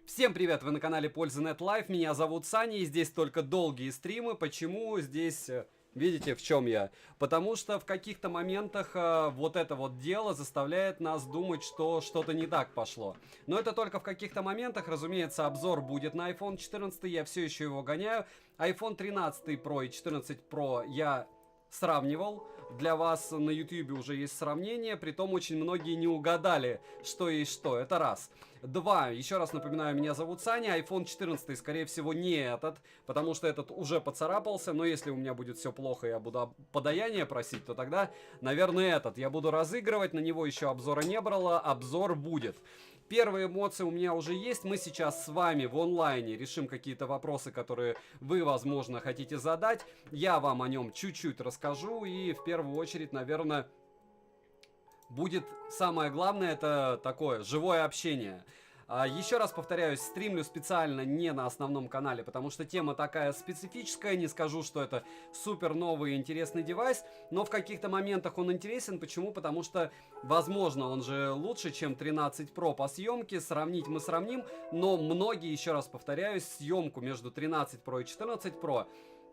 Всем привет, вы на канале Польза.нет Лайв, меня зовут Саня, и здесь только долгие стримы. Почему здесь, видите, в чем я? Потому что в каких-то моментах вот это вот дело заставляет нас думать, что что-то не так пошло. Но это только в каких-то моментах, разумеется, обзор будет на iPhone 14, я все еще его гоняю. iPhone 13 Pro и 14 Pro я сравнивал. Для вас на YouTube уже есть сравнение, притом очень многие не угадали, что и что. Это раз. Два. Еще раз напоминаю, меня зовут Саня. iPhone 14, скорее всего, не этот, потому что этот уже поцарапался. Но если у меня будет все плохо, я буду подаяние просить, то тогда, наверное, этот. Я буду разыгрывать, на него еще обзора не брало, обзор будет. Первые эмоции у меня уже есть. Мы сейчас с вами в онлайне решим какие-то вопросы, которые вы, возможно, хотите задать. Я вам о нем чуть-чуть расскажу. И в первую очередь, наверное, будет самое главное, это такое живое общение. Еще раз повторяюсь, стримлю специально не на основном канале, потому что тема такая специфическая, не скажу, что это супер новый и интересный девайс, но в каких-то моментах он интересен. Почему? Потому что, возможно, он же лучше, чем 13 Pro по съемке, сравнить мы сравним, но многие, еще раз повторяюсь, съемку между 13 Pro и 14 Pro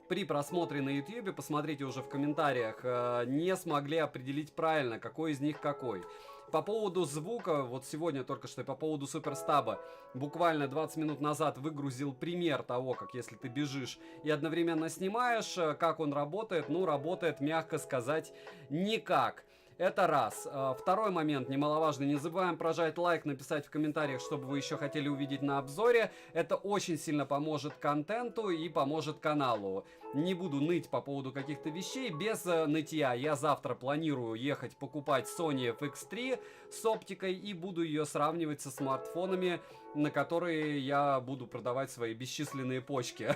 при просмотре на YouTube, посмотрите уже в комментариях, не смогли определить правильно, какой из них какой. По поводу звука, вот сегодня только что по поводу суперстаба, буквально 20 минут назад выгрузил пример того, как если ты бежишь и одновременно снимаешь, как он работает. Ну, работает, мягко сказать, никак. Это раз. Второй момент, немаловажный, не забываем прожать лайк, написать в комментариях, что бы вы еще хотели увидеть на обзоре. Это очень сильно поможет контенту и поможет каналу. Не буду ныть по поводу каких-то вещей, без нытья. Я завтра планирую ехать покупать Sony FX3 с оптикой и буду ее сравнивать со смартфонами, на которые я буду продавать свои бесчисленные почки.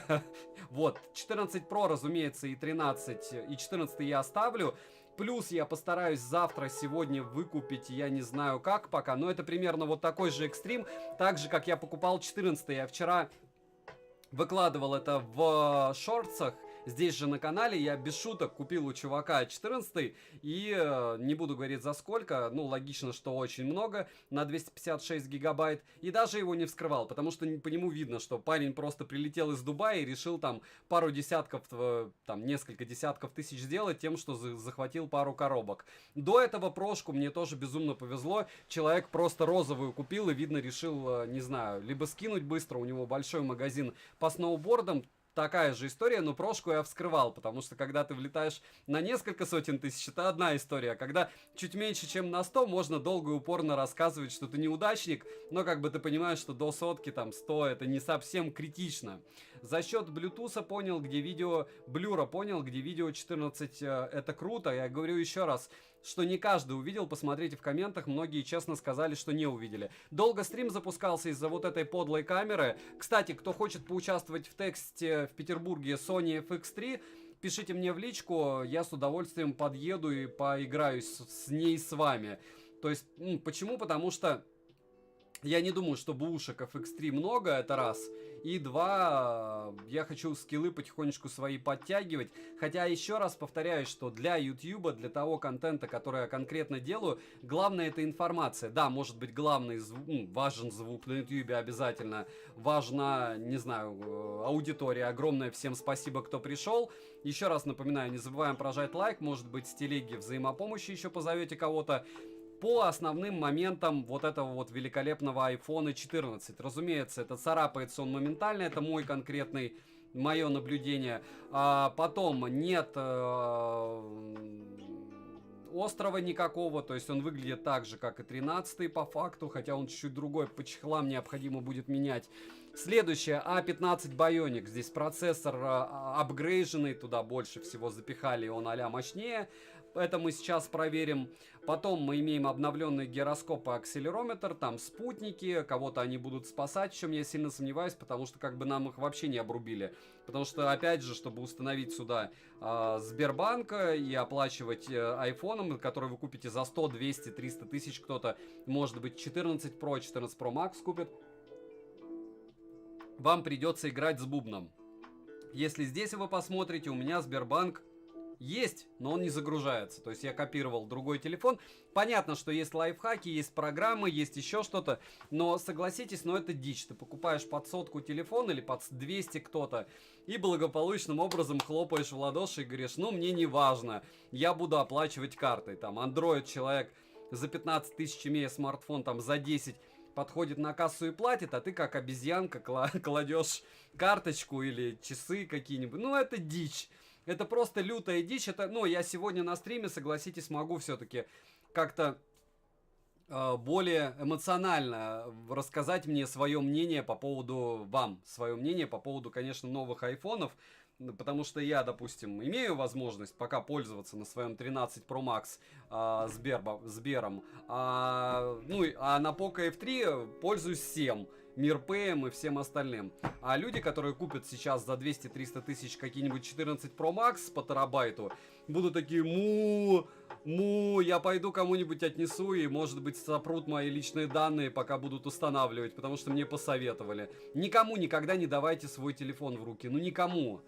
Вот, 14 Pro, разумеется, и 13, и 14 я оставлю. Плюс я постараюсь завтра, сегодня выкупить, я не знаю как пока, но это примерно вот такой же экстрим, так же, как я покупал 14. Я вчера выкладывал это в шортсах, здесь же на канале. Я без шуток купил у чувака 14 и не буду говорить за сколько, ну логично, что очень много, на 256 гигабайт, и даже его не вскрывал, потому что по нему видно, что парень просто прилетел из Дубая и решил там пару десятков, там несколько десятков тысяч сделать тем, что захватил пару коробок. До этого прошку мне тоже безумно повезло, человек просто розовую купил и видно решил, не знаю, либо скинуть быстро, у него большой магазин по сноубордам. Такая же история, но прошку я вскрывал, потому что когда ты влетаешь на несколько сотен тысяч, это одна история, а когда чуть меньше, чем на 100, можно долго и упорно рассказывать, что ты неудачник, но как бы ты понимаешь, что до сотки, там 100, это не совсем критично. За счет Bluetooth понял, где видео, блюра понял, где видео 14, это круто. Я говорю еще раз, что не каждый увидел, посмотрите в комментах, многие честно сказали, что не увидели. Долго стрим запускался из-за вот этой подлой камеры. Кстати, кто хочет поучаствовать в тексте в Петербурге Sony FX3, пишите мне в личку, я с удовольствием подъеду и поиграюсь с ней с вами. То есть, почему? Потому что я не думаю, что бушек FX3 много, это раз. И два, я хочу скиллы потихонечку свои подтягивать. Хотя еще раз повторяю, что для YouTube, для того контента, который я конкретно делаю, главное это информация. Да, может быть главный важен звук на YouTube обязательно. Важна, не знаю, аудитория. Огромное всем спасибо, кто пришел. Еще раз напоминаю, не забываем прожать лайк. Может быть с телеги взаимопомощи еще позовете кого-то. По основным моментам вот этого вот великолепного iPhone 14. Разумеется, это царапается он моментально, это мой конкретный, мое наблюдение. Потом нет острова никакого, то есть он выглядит так же, как и 13 по факту, хотя он чуть-чуть другой, по чехлам необходимо будет менять. Следующее, A15 Bionic, здесь процессор апгрейженный, туда больше всего запихали, он а-ля мощнее. Это мы сейчас проверим. Потом мы имеем обновленный гироскоп и акселерометр, там спутники, кого-то они будут спасать, в чем я сильно сомневаюсь, потому что как бы нам их вообще не обрубили. Потому что, опять же, чтобы установить сюда Сбербанк и оплачивать айфоном, который вы купите за 100, 200, 300 тысяч, кто-то, может быть, 14 Pro, 14 Pro Max купит, вам придется играть с бубном. Если здесь вы посмотрите, у меня Сбербанк есть, но он не загружается. То есть я копировал другой телефон. Понятно, что есть лайфхаки, есть программы, есть еще что-то. Но согласитесь, это дичь. Ты покупаешь под 100 телефон или под 200 кто-то и благополучным образом хлопаешь в ладоши и говоришь, мне не важно, я буду оплачивать картой. Там Android человек за 15 тысяч, имея смартфон, там за 10 подходит на кассу и платит, а ты как обезьянка кладешь карточку или часы какие-нибудь. Это дичь. Это просто лютая дичь. Это, я сегодня на стриме, согласитесь, могу все-таки как-то более эмоционально рассказать мне свое мнение по поводу свое мнение по поводу, конечно, новых айфонов. Потому что я, допустим, имею возможность пока пользоваться на своем 13 Pro Max Сбером, а на Poco F3 пользуюсь всем. Мирпеем и всем остальным. А люди, которые купят сейчас за 200-300 тысяч какие-нибудь 14 Pro Max по терабайту, будут такие, я пойду кому-нибудь отнесу и, может быть, сопрут мои личные данные, пока будут устанавливать, потому что мне посоветовали. Никому никогда не давайте свой телефон в руки, никому.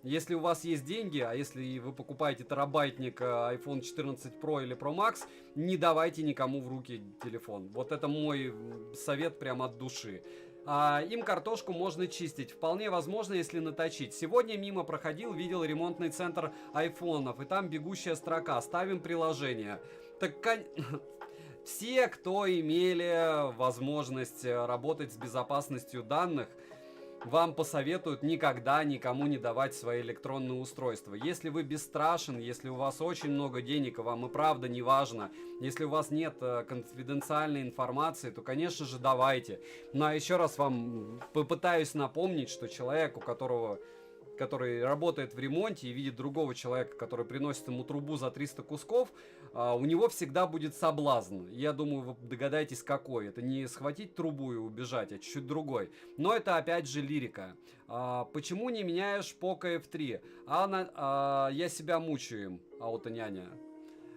Если у вас есть деньги, а если вы покупаете терабайтник iPhone 14 Pro или Pro Max, не давайте никому в руки телефон. Вот это мой совет прямо от души. Им картошку можно чистить. Вполне возможно, если наточить. Сегодня мимо проходил, видел ремонтный центр айфонов, и там бегущая строка «Ставим приложение». Так все, кто имели возможность работать с безопасностью данных, вам посоветуют никогда никому не давать свои электронные устройства. Если вы бесстрашен, если у вас очень много денег, и вам и правда не важно, если у вас нет конфиденциальной информации, то, конечно же, давайте. Но еще раз вам попытаюсь напомнить, что человек, который работает в ремонте и видит другого человека, который приносит ему трубу за 300 кусков, у него всегда будет соблазн. Я думаю, вы догадаетесь, какой. Это не схватить трубу и убежать, а чуть-чуть другой. Но это опять же лирика. Почему не меняешь Poco F3? Я себя мучаю им, аутоняня.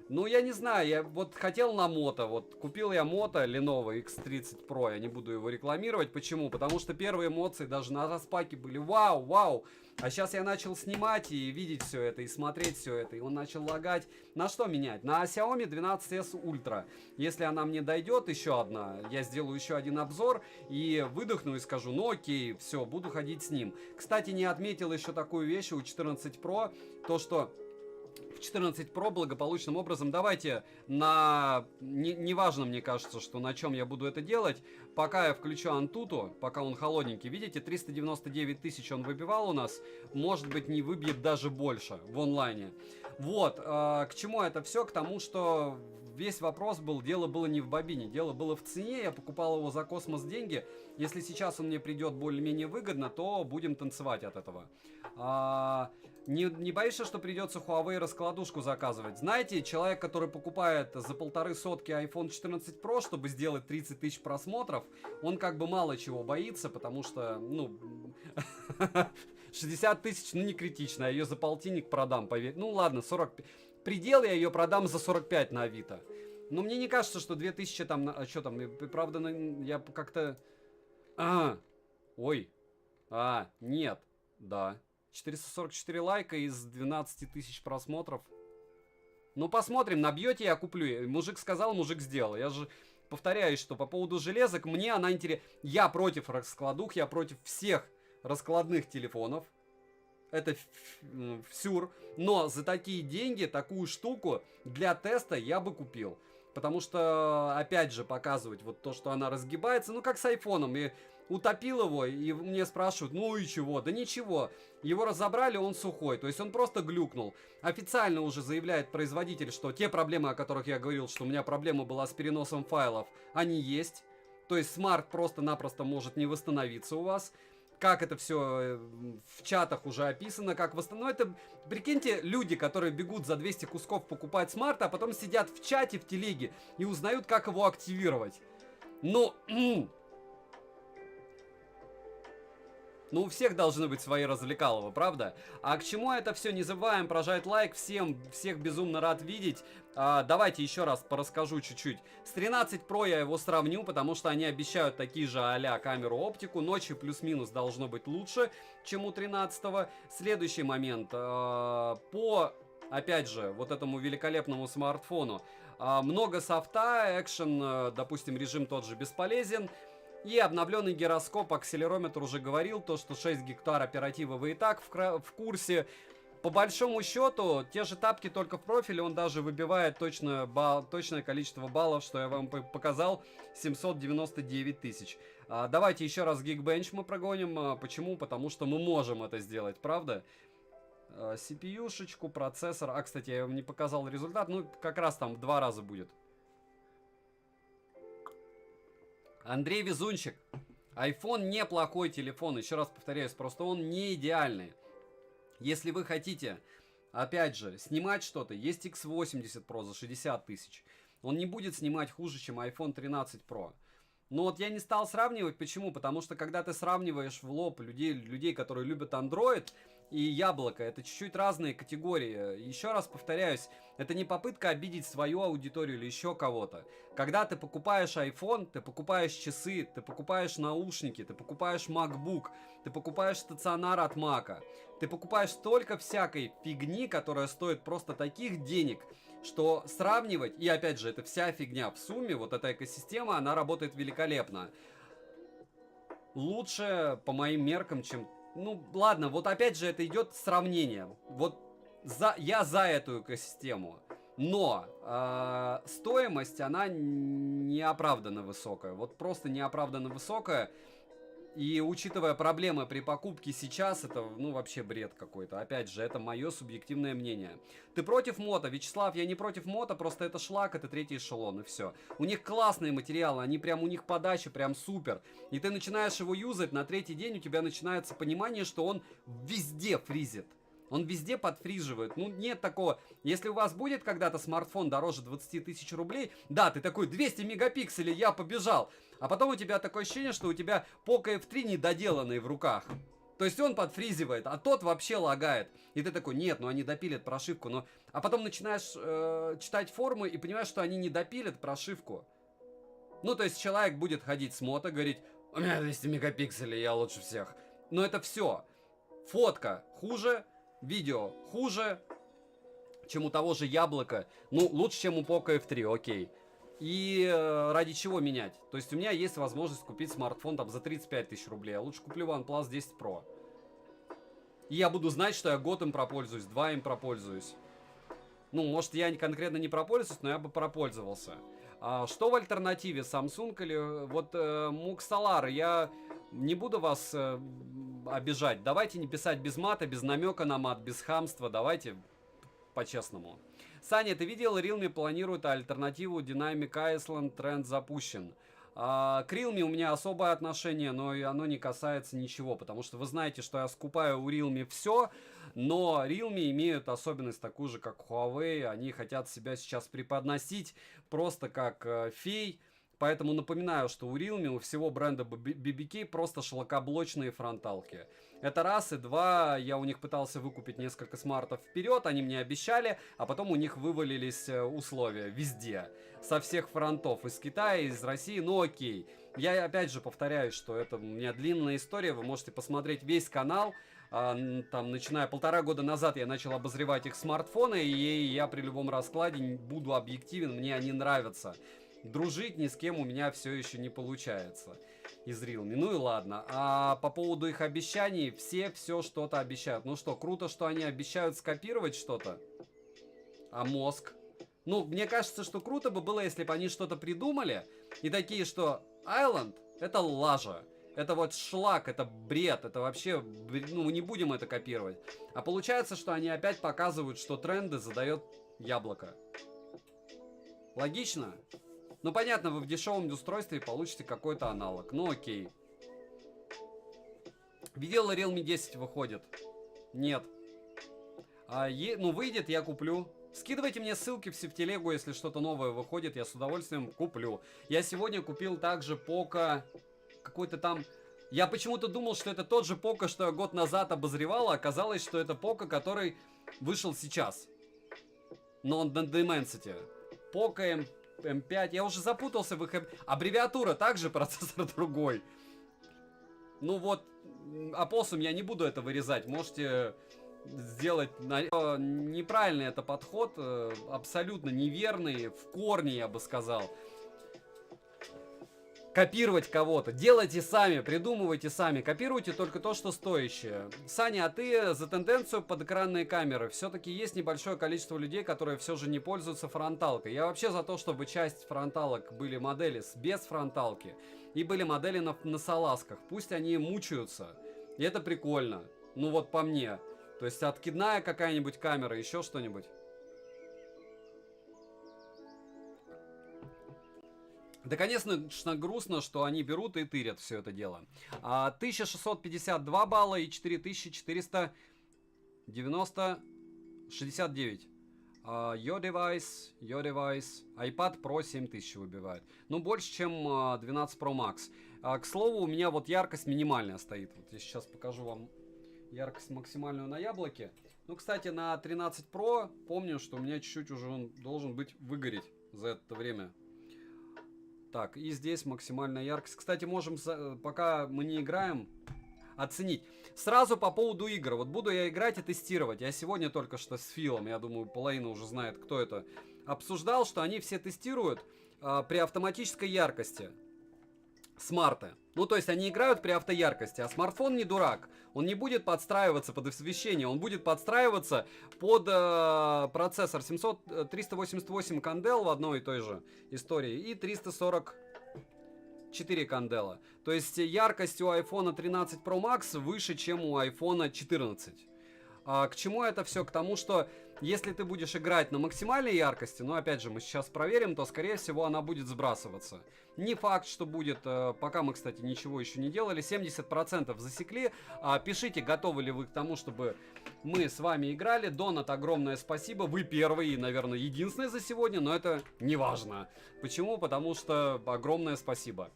Я не знаю, я хотел на мото, купил я мото Lenovo X30 Pro, я не буду его рекламировать. Почему? Потому что первые эмоции даже на распаке были вау. А сейчас я начал снимать и видеть все это, и смотреть все это, и он начал лагать. На что менять? На Xiaomi 12s Ultra. Если она мне дойдет, еще одна, я сделаю еще один обзор и выдохну и скажу, окей, все, буду ходить с ним. Кстати, не отметил еще такую вещь у 14 Pro, то что... 14 Pro благополучным образом. Давайте неважно, мне кажется, что на чем я буду это делать. Пока я включу Antutu, пока он холодненький. Видите, 399 тысяч он выбивал у нас. Может быть, не выбьет даже больше в онлайне. К чему это все? К тому, что весь вопрос был, дело было не в бобине, дело было в цене. Я покупал его за космос деньги. Если сейчас он мне придет более-менее выгодно, то будем танцевать от этого. Не боишься, что придется Huawei раскладушку заказывать? Знаете, человек, который покупает за 1,5 iPhone 14 Pro, чтобы сделать 30 тысяч просмотров, он как бы мало чего боится, потому что, 60 тысяч, не критично, я ее за полтинник продам, поверь. Ладно, 45. Предел я ее продам за 45 на Авито. Но мне не кажется, что 2000 там, что там, правда, я как-то... Нет, да. 444 лайка из 12 тысяч просмотров. Посмотрим, набьете, я куплю. Мужик сказал, мужик сделал. Я же повторяюсь, что по поводу железок, мне она интересна. Я против раскладух, я против всех раскладных телефонов. Это всюр. Но за такие деньги, такую штуку для теста я бы купил. Потому что, опять же, показывать то, что она разгибается, как с айфоном. И утопил его, и мне спрашивают, и чего? Да ничего. Его разобрали, он сухой. То есть он просто глюкнул. Официально уже заявляет производитель, что те проблемы, о которых я говорил, что у меня проблема была с переносом файлов, они есть. То есть смарт просто-напросто может не восстановиться у вас. Как это все в чатах уже описано, как восстановить. Это, прикиньте, люди, которые бегут за 200 кусков покупать смарт, а потом сидят в чате, в телеге и узнают, как его активировать. У всех должны быть свои развлекаловы, правда? А к чему это все? Не забываем прожать лайк. Всех безумно рад видеть. Давайте еще раз порасскажу чуть-чуть. С 13 Pro я его сравню, потому что они обещают такие же а-ля камеру-оптику. Ночью плюс-минус должно быть лучше, чем у 13-го. Следующий момент. По опять же, вот этому великолепному смартфону. Много софта, экшен, допустим, режим тот же бесполезен. И обновленный гироскоп, акселерометр уже говорил, то, что 6 гектар оперативы вы и так в курсе. По большому счету, те же тапки только в профиле, он даже выбивает точное количество баллов, что я вам показал, 799 тысяч. Давайте еще раз Geekbench мы прогоним. Почему? Потому что мы можем это сделать, правда? CPU-шечку, процессор. Кстати, я вам не показал результат, ну, как раз там в 2 раза будет. Андрей Везунчик. iPhone неплохой телефон, еще раз повторяюсь, просто он не идеальный. Если вы хотите, опять же, снимать что-то, есть X80 Pro за 60 тысяч. Он не будет снимать хуже, чем iPhone 13 Pro. Но вот я не стал сравнивать. Почему? Потому что когда ты сравниваешь в лоб людей, которые любят Android и яблоко, это чуть-чуть разные категории. Еще раз повторяюсь, это не попытка обидеть свою аудиторию или еще кого-то. Когда ты покупаешь iPhone, ты покупаешь часы, ты покупаешь наушники, ты покупаешь MacBook, ты покупаешь стационар от Mac, ты покупаешь столько всякой фигни, которая стоит просто таких денег, что сравнивать, и опять же, это вся фигня в сумме, вот эта экосистема, она работает великолепно. Лучше, по моим меркам, чем... Ну, ладно, вот опять же, это идет сравнение. Вот я за эту экосистему. Но стоимость, она неоправданно высокая. Вот просто неоправданно высокая. И учитывая проблемы при покупке сейчас, это, ну, вообще бред какой-то. Опять же, это мое субъективное мнение. Ты против мото? Вячеслав, я не против мото, просто это шлак, это третий эшелон, и все. У них классные материалы, они прям, у них подача прям супер. И ты начинаешь его юзать, на третий день у тебя начинается понимание, что он везде фризит. Он везде подфриживает. Ну, нет такого. Если у вас будет когда-то смартфон дороже 20 тысяч рублей, да, ты такой, 200 мегапикселей, я побежал. А потом у тебя такое ощущение, что у тебя Poco F3 недоделанный в руках. То есть он подфризивает, а тот вообще лагает. И ты такой, нет, ну они допилят прошивку. Но... А потом начинаешь читать формы и понимаешь, что они не допилят прошивку. Ну, то есть человек будет ходить с мото, говорить, у меня 200 мегапикселей, я лучше всех. Но это все. Фотка хуже. Видео хуже, чем у того же яблока. Ну, лучше, чем у Poco F3, окей. И ради чего менять? То есть у меня есть возможность купить смартфон там за 35 тысяч рублей. Я лучше куплю OnePlus 10 Pro. И я буду знать, что я год им пропользуюсь, 2 им пропользуюсь. Ну, может, я конкретно не пропользуюсь, но я бы пропользовался. Что в альтернативе? Samsung или вот Mux Solar? Я не буду вас обижать. Давайте не писать без мата, без намека на мат, без хамства. Давайте по-честному. Саня, ты видел, Realme планирует альтернативу Dynamic Island, тренд запущен. К Realme у меня особое отношение, но и оно не касается ничего, потому что вы знаете, что я скупаю у Realme все, но Realme имеют особенность такую же, как Huawei, они хотят себя сейчас преподносить просто как фей, поэтому напоминаю, что у Realme, у всего бренда BBK просто шлакоблочные фронталки. Это раз, и два, я у них пытался выкупить несколько смартов вперед, они мне обещали, а потом у них вывалились условия везде, со всех фронтов, из Китая, из России, ну окей. Я опять же повторяюсь, что это у меня длинная история, вы можете посмотреть весь канал, там, начиная 1,5 года назад я начал обозревать их смартфоны, и я при любом раскладе буду объективен, мне они нравятся. Дружить ни с кем у меня все еще не получается из Realme. Ну и ладно. А по поводу их обещаний, все что-то обещают. Ну что, круто, что они обещают скопировать что-то. А мозг? Ну, мне кажется, что круто бы было, если бы они что-то придумали. И такие, что Island это лажа. Это вот шлак, это бред, это вообще, ну, мы не будем это копировать. А получается, что они опять показывают, что тренды задает яблоко. Логично? Ну, понятно, вы в дешевом устройстве получите какой-то аналог. Ну, окей. Видел, Realme 10 выходит? Нет. Ну, выйдет, я куплю. Скидывайте мне ссылки в телегу, если что-то новое выходит, я с удовольствием куплю. Я сегодня купил также Poco... Какой-то там... Я почему-то думал, что это тот же Poco, что я год назад обозревал, а оказалось, что это Poco, который вышел сейчас. Но он на Dimensity. Poco M5. Я уже запутался в их... Аббревиатура также, процессор другой. Ну вот, опоссум, я не буду это вырезать. Можете сделать... Неправильный это подход, абсолютно неверный, в корне, я бы сказал. Копировать кого-то. Делайте сами, придумывайте сами. Копируйте только то, что стоящее. Саня, а ты за тенденцию под экранные камеры? Все-таки есть небольшое количество людей, которые все же не пользуются фронталкой. Я вообще за то, чтобы часть фронталок были модели без фронталки. И были модели на салазках. Пусть они мучаются. И это прикольно. Ну вот по мне. То есть откидная какая-нибудь камера, еще что-нибудь. Да, конечно, грустно, что они берут и тырят все это дело. 1652 балла и 4469. Your device, iPad Pro 7000 выбивает. Ну, больше, чем 12 Pro Max. К слову, у меня вот яркость минимальная стоит. Вот я сейчас покажу вам яркость максимальную на яблоке. Ну, кстати, на 13 Pro помню, что у меня чуть-чуть уже он должен быть выгореть за это время. Так, и здесь максимальная яркость. Кстати, можем, пока мы не играем, оценить. Сразу по поводу игр. Вот буду я играть и тестировать. Я сегодня только что с Филом, я думаю, половина уже знает, кто это, обсуждал, что они все тестируют при автоматической яркости. Смарты. Ну, то есть они играют при автояркости, а смартфон не дурак. Он не будет подстраиваться под освещение, он будет подстраиваться под процессор 388 кандел в одной и той же истории и 344 кандела. То есть яркость у iPhone 13 Pro Max выше, чем у iPhone 14. К чему это все? К тому, что если ты будешь играть на максимальной яркости, ну, опять же, мы сейчас проверим, то, скорее всего, она будет сбрасываться. Не факт, что будет, пока мы, кстати, ничего еще не делали, 70% засекли. Пишите, готовы ли вы к тому, чтобы мы с вами играли. Донат, огромное спасибо. Вы первый и, наверное, единственный за сегодня, но это не важно. Почему? Потому что огромное спасибо.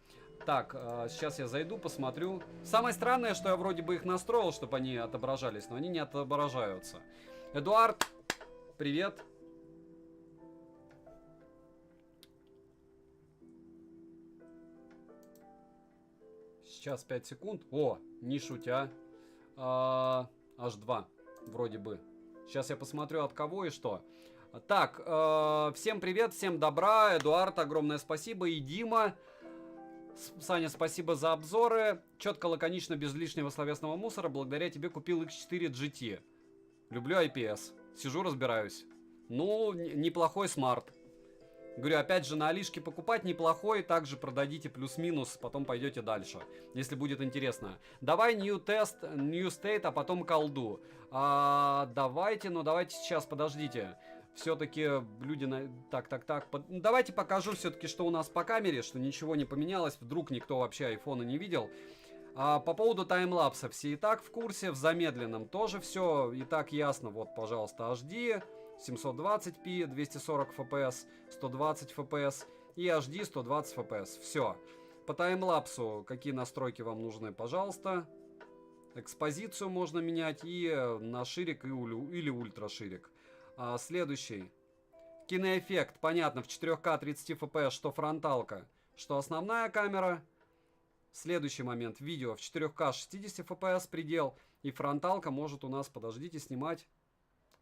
Так, сейчас я зайду, посмотрю. Самое странное, что я вроде бы их настроил, чтобы они отображались, но они не отображаются. Эдуард, привет. Сейчас 5 секунд. О, не шутя. H2, вроде бы. Сейчас я посмотрю, от кого и что. Так, всем привет, всем добра. Эдуард, огромное спасибо. И Дима. Саня, спасибо за обзоры. Четко, лаконично, без лишнего словесного мусора. Благодаря тебе купил X4 GT. Люблю IPS. Сижу, разбираюсь. Ну, неплохой смарт. Говорю, опять же, на Алишке покупать неплохой. Также продадите плюс-минус, потом пойдете дальше. Если будет интересно. Давай New Test, New State, а потом колду. Давайте сейчас, подождите. Все-таки люди... Так. Давайте покажу все-таки, что у нас по камере, что ничего не поменялось. Вдруг никто вообще айфона не видел. По поводу таймлапса все и так в курсе. В замедленном тоже все и так ясно. Вот, пожалуйста, HD, 720p, 240 FPS, 120 FPS и HD 120 FPS. Все. По таймлапсу какие настройки вам нужны, пожалуйста. Экспозицию можно менять и на ширик или ультраширик. Следующий. Киноэффект. Понятно, в 4К 30 FPS, что фронталка, что основная камера. Следующий момент. Видео в 4К 60 FPS предел. И фронталка может у нас, подождите, снимать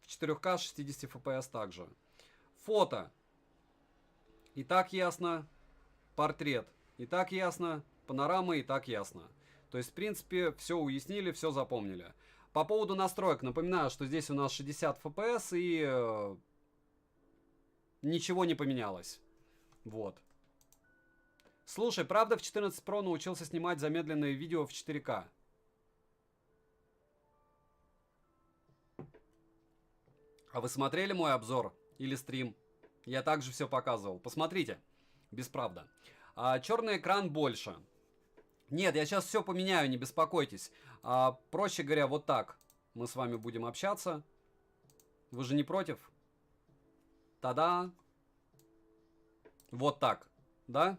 в 4К 60 FPS также. Фото. И так ясно. Портрет. И так ясно. Панорама и так ясно. То есть, в принципе, все уяснили, все запомнили. По поводу настроек, напоминаю, что здесь у нас 60 FPS и ничего не поменялось. Вот. Слушай, правда в 14 Pro научился снимать замедленное видео в 4К? А вы смотрели мой обзор или стрим? Я также все показывал. Посмотрите. Без правда. Черный экран больше. Нет, я сейчас все поменяю, не беспокойтесь. Проще говоря, вот так мы с вами будем общаться. Вы же не против? Та-да! Вот так, да?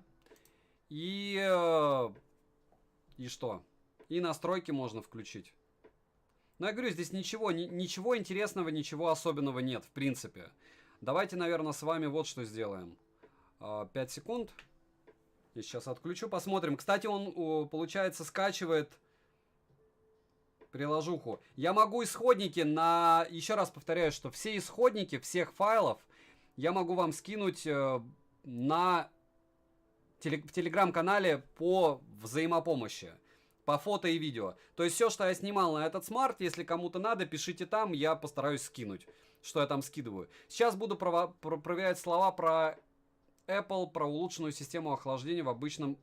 И что? И настройки можно включить. Но я говорю, здесь ничего интересного, ничего особенного нет, в принципе. Давайте, наверное, с вами вот что сделаем. 5 секунд. Я сейчас отключу, посмотрим. Кстати, он, получается, скачивает приложуху. Я могу исходники на... Еще раз повторяю, что все исходники всех файлов я могу вам скинуть на... в телеграм-канале по взаимопомощи. По фото и видео. То есть все, что я снимал на этот смарт, если кому-то надо, пишите там, я постараюсь скинуть, что я там скидываю. Сейчас буду проверять слова про Apple, про улучшенную систему охлаждения в обычном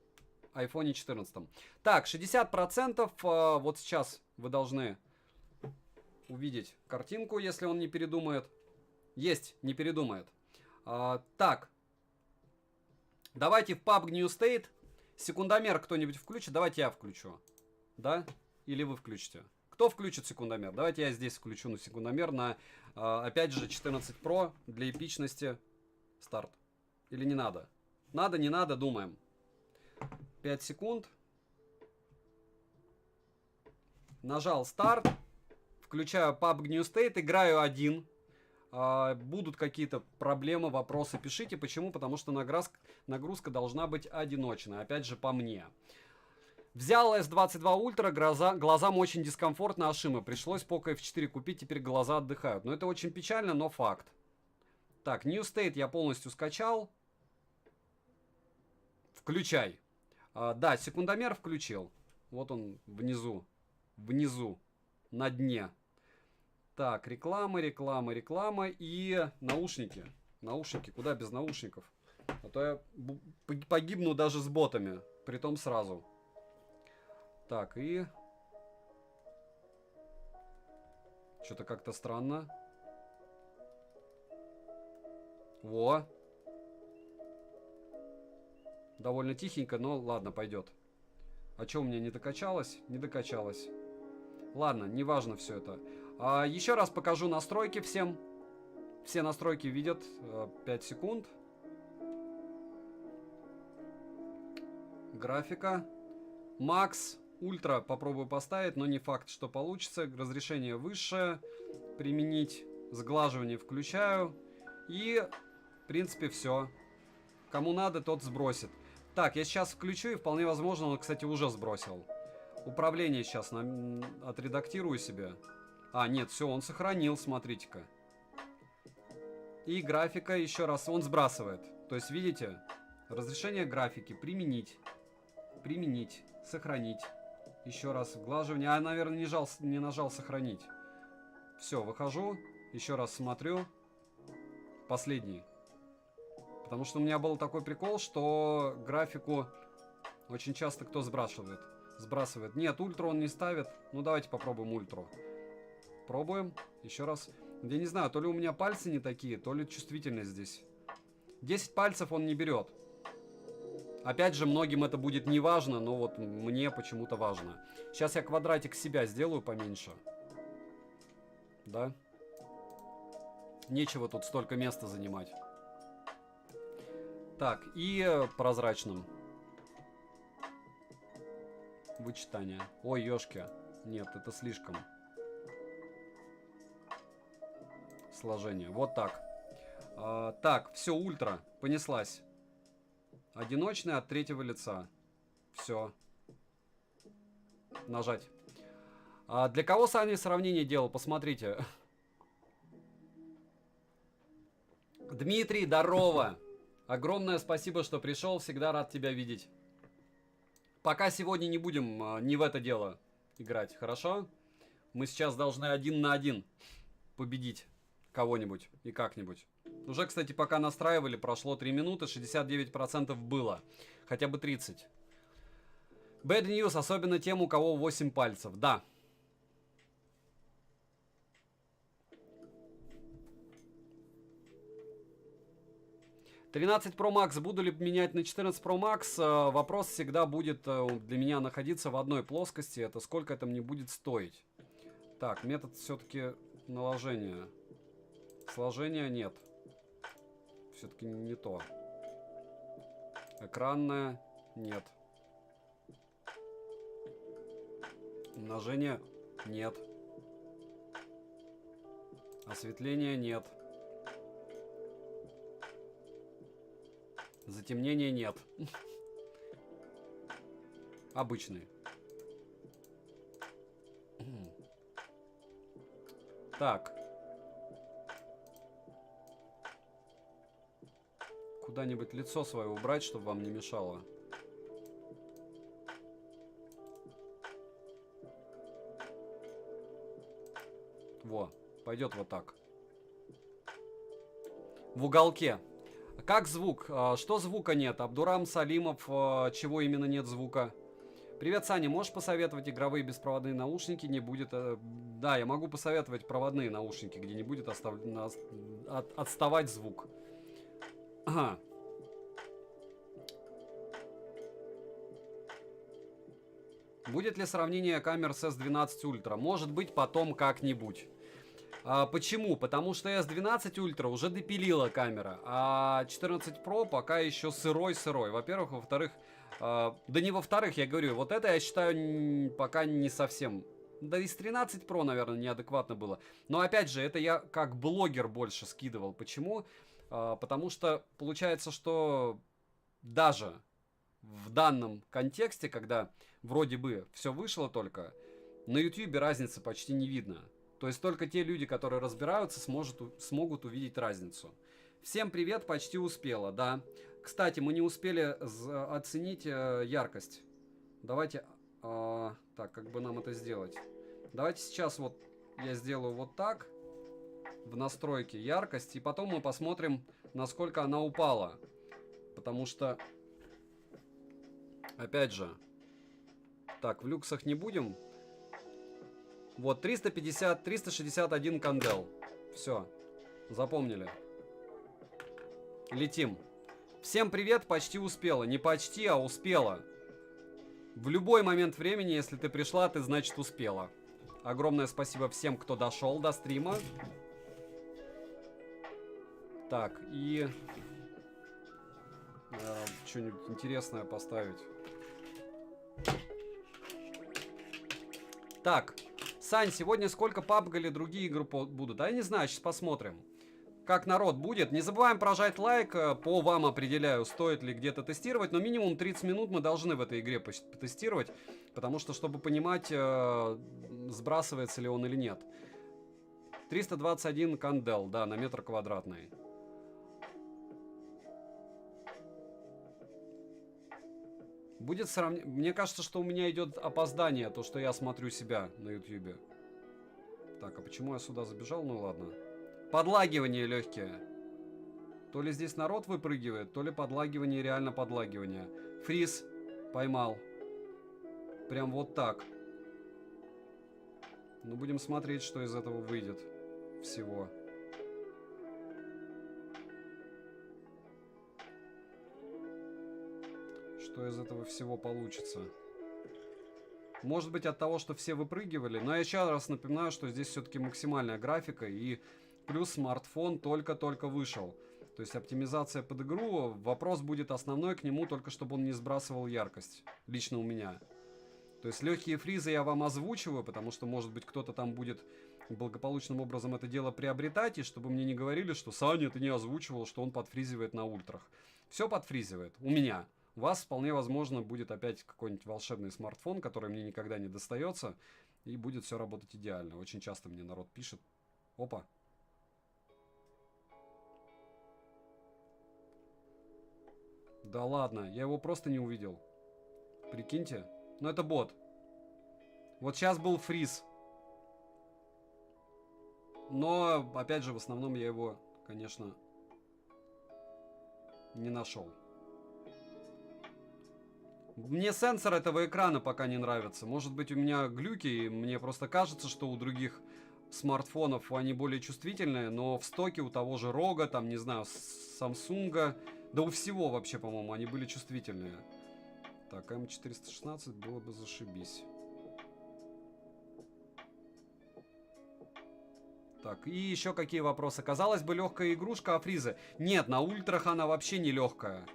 iPhone 14. Так, 60%, вот сейчас вы должны увидеть картинку, если он не передумает. Есть, не передумает. Так, давайте в PUBG New State. Секундомер кто-нибудь включит? Давайте я включу. Да? Или вы включите? Кто включит секундомер? Давайте я здесь включу на секундомер на, опять же, 14 Pro для эпичности. Старт. Или не надо? Надо, не надо, думаем. 5 секунд. Нажал старт. Включаю PUBG New State. Играю один. Будут какие-то проблемы, вопросы, пишите. Почему? Потому что нагрузка должна быть одиночная. Опять же, по мне. Взял S22 Ultra, глазам очень дискомфортно, ошибка. Пришлось Poco F4 купить, теперь глаза отдыхают. Но это очень печально, но факт. Так, New State я полностью скачал. Включай. Да, секундомер включил. Вот он внизу. Внизу. На дне. Так, реклама и наушники. Наушники, куда без наушников? А то я погибну даже с ботами. Притом сразу. Так, и... Что-то как-то странно. Во. Довольно тихенько, но ладно, пойдет. А что у меня не докачалось? Не докачалось. Ладно, неважно все это. Еще раз покажу настройки всем. Все настройки видят. 5 секунд. Графика. Макс, ультра попробую поставить, но не факт, что получится. Разрешение высшее. Применить. Сглаживание включаю. И, в принципе, все. Кому надо, тот сбросит. Так, я сейчас включу, и вполне возможно, он, кстати, уже сбросил. Управление сейчас отредактирую себе. Нет, все, он сохранил, смотрите-ка. И графика еще раз, он сбрасывает. То есть, видите, разрешение графики, применить. Применить, сохранить. Еще раз, вглаживание. Наверное, не нажал сохранить. Все, выхожу, еще раз смотрю. Последний. Потому что у меня был такой прикол, что графику очень часто кто сбрасывает. Нет, ультру он не ставит. Ну, давайте попробуем ультру. Пробуем. Еще раз. Я не знаю, то ли у меня пальцы не такие, то ли чувствительность здесь. 10 пальцев он не берет. Опять же, многим это будет не важно, но вот мне почему-то важно. Сейчас я квадратик себя сделаю поменьше. Да? Нечего тут столько места занимать. Так, и прозрачным. Вычитание. Ой, ёшки. Нет, это слишком. Сложение. Вот так. Так, все, ультра. Понеслась. Одиночная от третьего лица. Все. Нажать. Для кого Саня сравнение делал? Посмотрите. Дмитрий, здорово. Огромное спасибо, что пришел. Всегда рад тебя видеть. Пока сегодня не будем не в это дело играть, хорошо? Мы сейчас должны 1 на 1 победить кого-нибудь и как-нибудь. Уже, кстати, пока настраивали, прошло 3 минуты, 69% было. Хотя бы 30. Bad news, особенно тем, у кого 8 пальцев. Да. «13 Pro Max буду ли менять на 14 Pro Max?» Вопрос всегда будет для меня находиться в одной плоскости. Это сколько это мне будет стоить. Так, метод все-таки наложения. Сложения нет. Все-таки не то. Экранная нет. Умножение нет. Осветление нет. Затемнения нет. Обычный. Так. Куда-нибудь лицо свое убрать, чтобы вам не мешало. Во, пойдет вот так. В уголке. Как звук? Что звука нет? Абдурам Салимов, чего именно нет звука? Привет, Саня, можешь посоветовать игровые беспроводные наушники? Не будет... Да, я могу посоветовать проводные наушники, где не будет отставать звук. Ага. Будет ли сравнение камер с S12 Ultra? Может быть, потом как-нибудь. Почему? Потому что S12 Ultra уже допилила камера, а 14 Pro пока еще сырой-сырой. Во-первых, во-вторых, да не во-вторых, я говорю, вот это я считаю пока не совсем. Да и с 13 Pro, наверное, неадекватно было. Но опять же, это я как блогер больше скидывал. Почему? Потому что получается, что даже в данном контексте, когда вроде бы все вышло только, на YouTube разницы почти не видно. То есть только те люди, которые разбираются, смогут увидеть разницу. Всем привет, почти успела, да. Кстати, мы не успели оценить яркость. Давайте, так, как бы нам это сделать? Давайте сейчас вот я сделаю вот так, в настройке яркость, и потом мы посмотрим, насколько она упала. Потому что, опять же, так, в люксах не будем. Вот, 350, 361 кандел. Все, запомнили. Летим. Всем привет, почти успела. Не почти, а успела. В любой момент времени, если ты пришла, ты, значит, успела. Огромное спасибо всем, кто дошел до стрима. Так, и... что-нибудь интересное поставить. Так, Сань, сегодня сколько PUBG или другие игры будут? Да я не знаю, сейчас посмотрим. Как народ будет. Не забываем прожать лайк. По вам определяю, стоит ли где-то тестировать. Но минимум 30 минут мы должны в этой игре потестировать. Потому что, чтобы понимать, сбрасывается ли он или нет. 321 кандел, да, на метр квадратный. Будет сравнение. Мне кажется, что у меня идет опоздание, то, что я смотрю себя на YouTube. Так, а почему я сюда забежал? Ну ладно. Подлагивание легкие. То ли здесь народ выпрыгивает, то ли подлагивание, реально подлагивание. Фриз поймал. Прям вот так. Ну, будем смотреть, что из этого выйдет всего. Что из этого всего получится. Может быть, от того, что все выпрыгивали. Но я еще раз напоминаю, что здесь все-таки максимальная графика. И плюс смартфон только-только вышел. То есть оптимизация под игру. Вопрос будет основной к нему, только чтобы он не сбрасывал яркость. Лично у меня. То есть легкие фризы я вам озвучиваю, потому что, может быть, кто-то там будет благополучным образом это дело приобретать. И чтобы мне не говорили, что Саня, ты не озвучивал, что он подфризивает на ультрах. Все подфризивает. У меня. У вас вполне возможно будет опять какой-нибудь волшебный смартфон, который мне никогда не достается, и будет все работать идеально. Очень часто мне народ пишет. Опа. Да ладно, я его просто не увидел. Прикиньте. Но это бот. Вот сейчас был фриз. Но, опять же, в основном я его, конечно, не нашел. Мне сенсор этого экрана пока не нравится. Может быть, у меня глюки, и мне просто кажется, что у других смартфонов они более чувствительные, но в стоке у того же Рога, там, не знаю, Samsung, да у всего вообще, по-моему, они были чувствительные. Так, М416 было бы зашибись. Так, и еще какие вопросы? Казалось бы, легкая игрушка, а фризы? Нет, на ультрах она вообще не легкая.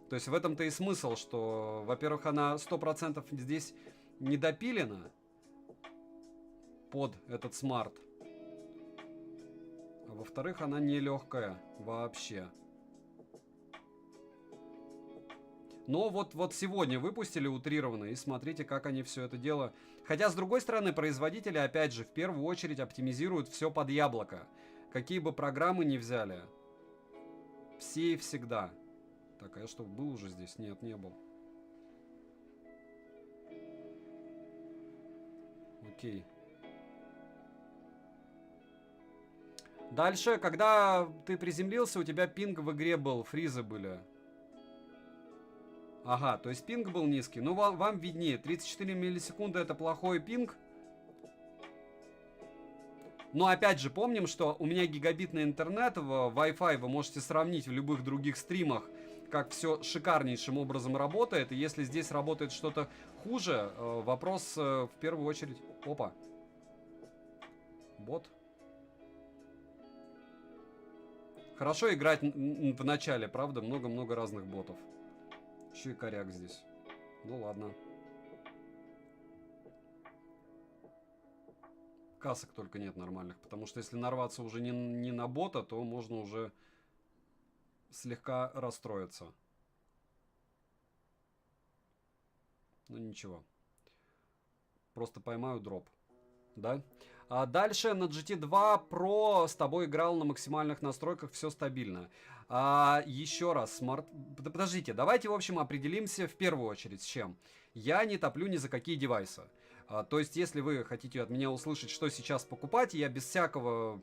То есть в этом-то и смысл, что, во-первых, она 100% здесь не допилена под этот смарт. А во-вторых, она не легкая вообще. Но вот сегодня выпустили утрированно, и смотрите, как они все это дело Хотя, с другой стороны, производители, опять же, в первую очередь оптимизируют все под яблоко. Какие бы программы ни взяли. Все и всегда. Так, а я что, был уже здесь? Нет, не был. Окей. Дальше, когда ты приземлился, у тебя пинг в игре был, фризы были. Ага, то есть пинг был низкий. Ну, вам виднее. 34 миллисекунды это плохой пинг. Но опять же, помним, что у меня гигабитный интернет, в Wi-Fi вы можете сравнить в любых других стримах, как все шикарнейшим образом работает. И если здесь работает что-то хуже, вопрос в первую очередь... Опа. Бот. Хорошо играть в начале, правда? Много-много разных ботов. Еще и коряк здесь. Ну ладно. Касок только нет нормальных. Потому что если нарваться уже не на бота, то можно уже слегка расстроиться. Ну ничего. Просто поймаю дроп. Да? А дальше на GT2 Pro с тобой играл на максимальных настройках, все стабильно. Еще раз, подождите, давайте, в общем, определимся в первую очередь с чем. Я не топлю ни за какие девайсы. То есть, если вы хотите от меня услышать, что сейчас покупать, я без всякого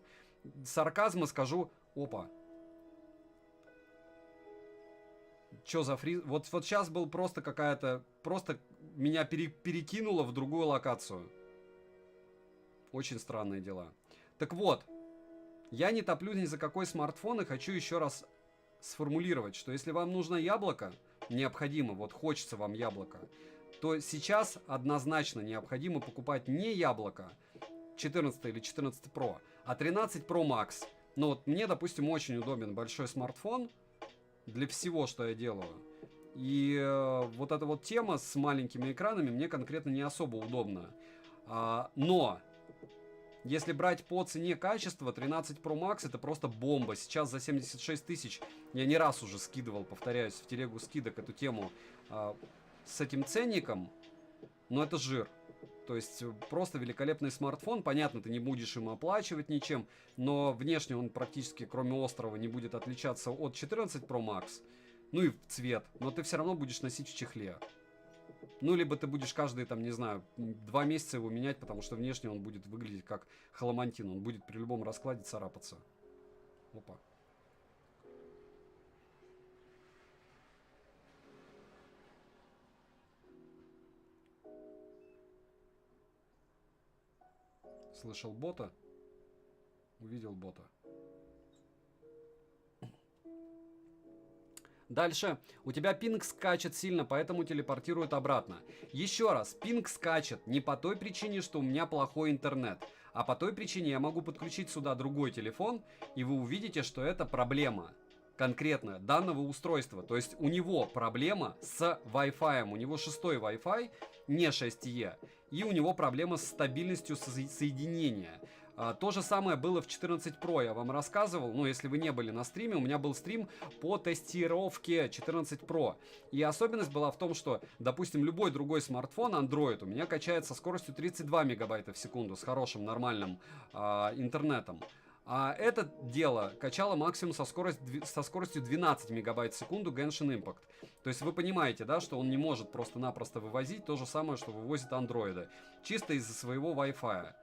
сарказма скажу: опа. Чё за фриз? Вот сейчас был просто какая-то... Просто меня перекинуло в другую локацию. Очень странные дела. Так вот, я не топлю ни за какой смартфон и хочу еще раз сформулировать, что если вам нужно яблоко, необходимо, вот хочется вам яблоко, то сейчас однозначно необходимо покупать не яблоко 14 или 14 Pro, а 13 Pro Max. Ну вот мне, допустим, очень удобен большой смартфон для всего, что я делаю. И вот эта вот тема с маленькими экранами мне конкретно не особо удобна. Но... Если брать по цене качества, 13 Pro Max это просто бомба. Сейчас за 76 тысяч, я не раз уже скидывал, повторяюсь, в телегу скидок эту тему с этим ценником, но это жир. То есть просто великолепный смартфон. Понятно, ты не будешь им оплачивать ничем, но внешне он практически, кроме острова, не будет отличаться от 14 Pro Max. Ну и в цвет, но ты все равно будешь носить в чехле. Ну, либо ты будешь каждые, там, не знаю, 2 месяца его менять, потому что внешне он будет выглядеть как халамантин. Он будет при любом раскладе царапаться. Опа. Слышал бота? Увидел бота. Дальше. У тебя пинг скачет сильно, поэтому телепортирует обратно. Еще раз. Пинг скачет не по той причине, что у меня плохой интернет. А по той причине я могу подключить сюда другой телефон, и вы увидите, что это проблема конкретно данного устройства. То есть у него проблема с Wi-Fi. У него 6-й Wi-Fi, не 6E. И у него проблема с стабильностью соединения. То же самое было в 14 Pro, я вам рассказывал, ну, если вы не были на стриме, у меня был стрим по тестировке 14 Pro. И особенность была в том, что, допустим, любой другой смартфон, Android, у меня качает со скоростью 32 мегабайта в секунду, с хорошим, нормальным интернетом. А это дело качало максимум со скоростью 12 мегабайт в секунду Genshin Impact. То есть вы понимаете, да, что он не может просто-напросто вывозить то же самое, что вывозит андроиды. Чисто из-за своего Wi-Fi.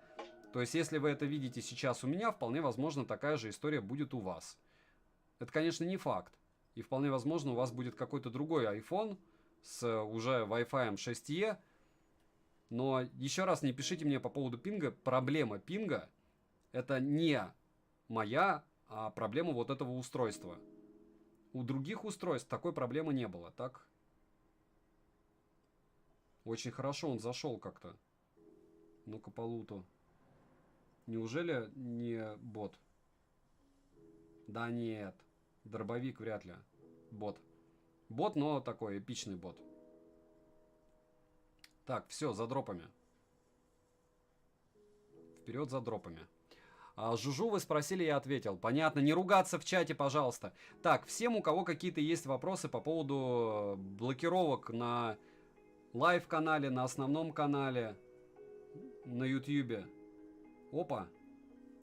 То есть, если вы это видите сейчас у меня, вполне возможно, такая же история будет у вас. Это, конечно, не факт. И вполне возможно, у вас будет какой-то другой iPhone с уже Wi-Fi 6E. Но еще раз не пишите мне по поводу пинга. Проблема пинга — это не моя, а проблема вот этого устройства. У других устройств такой проблемы не было, так? Очень хорошо он зашел как-то. Ну-ка по луту. Неужели не бот? Да нет. Дробовик вряд ли. Бот. Бот, но такой эпичный бот. Так, все, за дропами. Вперед за дропами. Жужу вы спросили, я ответил. Понятно, не ругаться в чате, пожалуйста. Так, всем, у кого какие-то есть вопросы по поводу блокировок на лайв-канале, на основном канале. на ютьюбе. Опа.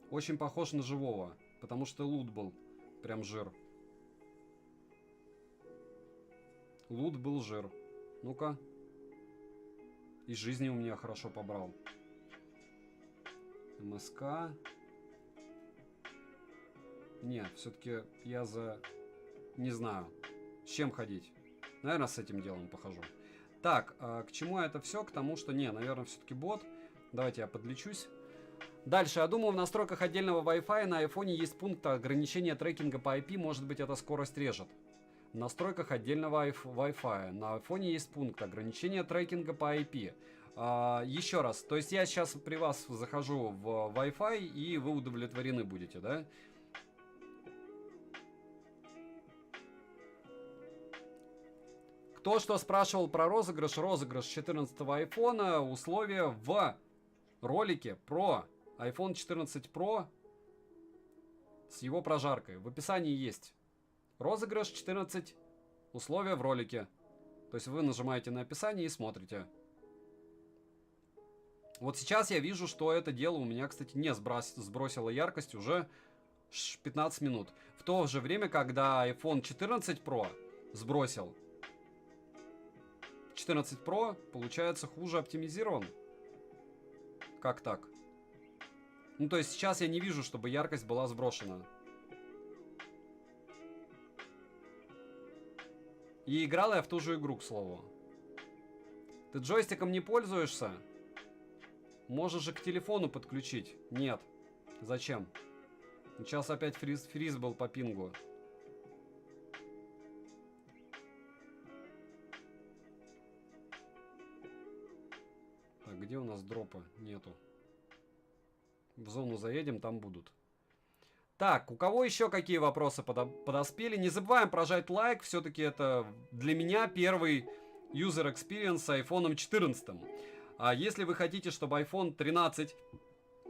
Очень похож на живого. Потому что лут был. Прям жир. Лут был жир. Ну-ка. И жизни у меня хорошо побрал. МСК. Нет, все-таки я за... Не знаю. С чем ходить? Наверное, с этим делом похожу. Так, к чему это все? К тому, что... Не, наверное, все-таки бот. Давайте я подлечусь. Дальше, я думаю, в настройках отдельного Wi-Fi на айфоне есть пункт ограничения трекинга по IP. Может быть, это скорость режет. В настройках отдельного Wi-Fi на айфоне есть пункт ограничения трекинга по IP. Еще раз, то есть я сейчас при вас захожу в Wi-Fi, и вы удовлетворены будете, да? Кто что спрашивал про розыгрыш 14-го айфона, условия в ролике про iPhone 14 Pro с его прожаркой. В описании есть розыгрыш 14, условия в ролике. То есть вы нажимаете на описание и смотрите. Вот сейчас я вижу, что это дело у меня, кстати, не сбросило яркость уже 15 минут. В то же время, когда iPhone 14 Pro сбросил, 14 Pro, получается, хуже оптимизирован. Как так? Ну, то есть сейчас я не вижу, чтобы яркость была сброшена. И играл я в ту же игру, к слову. Ты джойстиком не пользуешься? Можешь же к телефону подключить. Нет. Зачем? Сейчас опять фриз был по пингу. Так, где у нас дропы? Нету. В зону заедем, там будут. Так, у кого еще какие вопросы подоспели? Не забываем прожать лайк. Все-таки это для меня первый user experience с iPhone 14. А если вы хотите, чтобы iPhone 13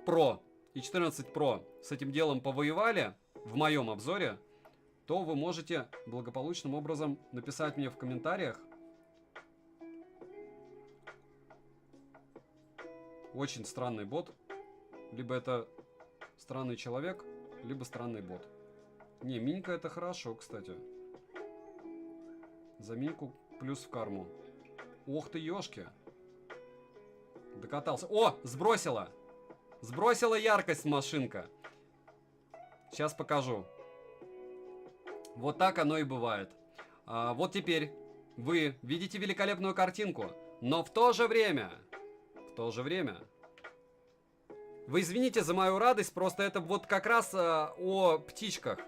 Pro и 14 Pro с этим делом повоевали в моем обзоре, то вы можете благополучным образом написать мне в комментариях. Очень странный бот. Либо это странный человек, либо странный бот. Не, минька это хорошо, кстати. За миньку плюс в карму. Ох ты, ёшки. Докатался. О, сбросила. Сбросила яркость машинка. Сейчас покажу. Вот так оно и бывает. Вот теперь вы видите великолепную картинку. Но в то же время... Вы извините за мою радость, просто это вот как раз о птичках.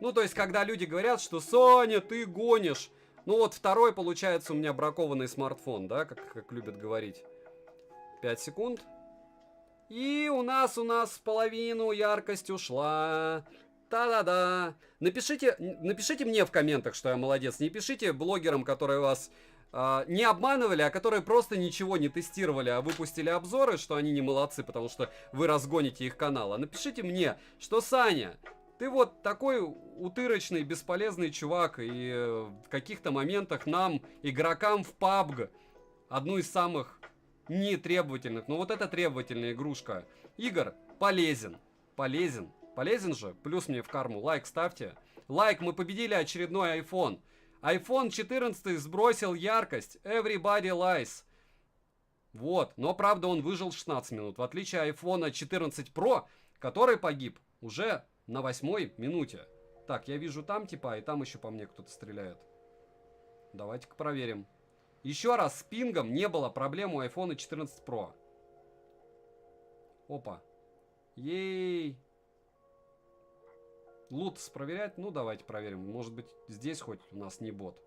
Ну, то есть, когда люди говорят, что «Соня, ты гонишь». Ну, вот второй, получается, у меня бракованный смартфон, да, как любят говорить. 5 секунд. И у нас половину яркость ушла. Та-да-да. Напишите мне в комментах, что я молодец. Не пишите блогерам, которые вас... не обманывали, а которые просто ничего не тестировали, а выпустили обзоры, что они не молодцы, потому что вы разгоните их канал. А напишите мне, что Саня, ты вот такой утырочный, бесполезный чувак, и в каких-то моментах нам, игрокам в PUBG, одну из самых нетребовательных, но вот эта требовательная игрушка, игр, полезен. Полезен же? Плюс мне в карму лайк ставьте. Лайк, мы победили очередной iPhone. iPhone 14 сбросил яркость. Everybody lies. Вот. Но, правда, он выжил 16 минут. В отличие от iPhone 14 Pro, который погиб уже на 8-й минуте. Так, я вижу там типа, и там еще по мне кто-то стреляет. Давайте-ка проверим. Еще раз, с пингом не было проблем у iPhone 14 Pro. Опа. Ей. Лут проверять? Ну, давайте проверим. Может быть, здесь хоть у нас не бот.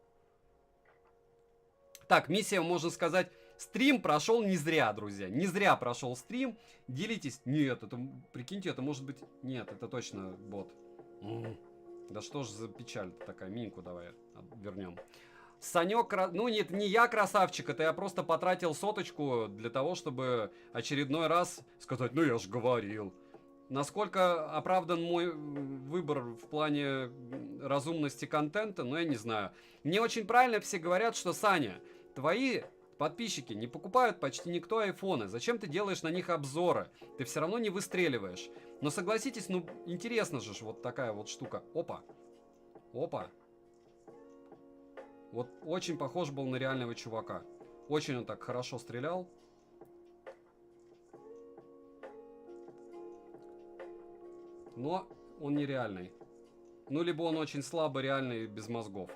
Так, миссия, можно сказать, стрим прошел не зря, друзья. Не зря прошел стрим. Делитесь. Нет, это, прикиньте, это может быть... Нет, это точно бот. Да что ж за печаль-то такая. Миньку давай вернем. Санек, ну нет, не я красавчик, это я просто потратил соточку для того, чтобы очередной раз сказать, ну я ж говорил. Насколько оправдан мой выбор в плане разумности контента, ну я не знаю. Мне очень правильно все говорят, что Саня, твои Подписчики не покупают почти никто айфоны. Зачем ты делаешь на них обзоры? Ты все равно не выстреливаешь. Но согласитесь, ну интересно же вот такая вот штука. Опа. Опа. Вот очень похож был на реального чувака. Очень он так хорошо стрелял. Но он нереальный. Ну, либо он очень слабо реальный, без мозгов.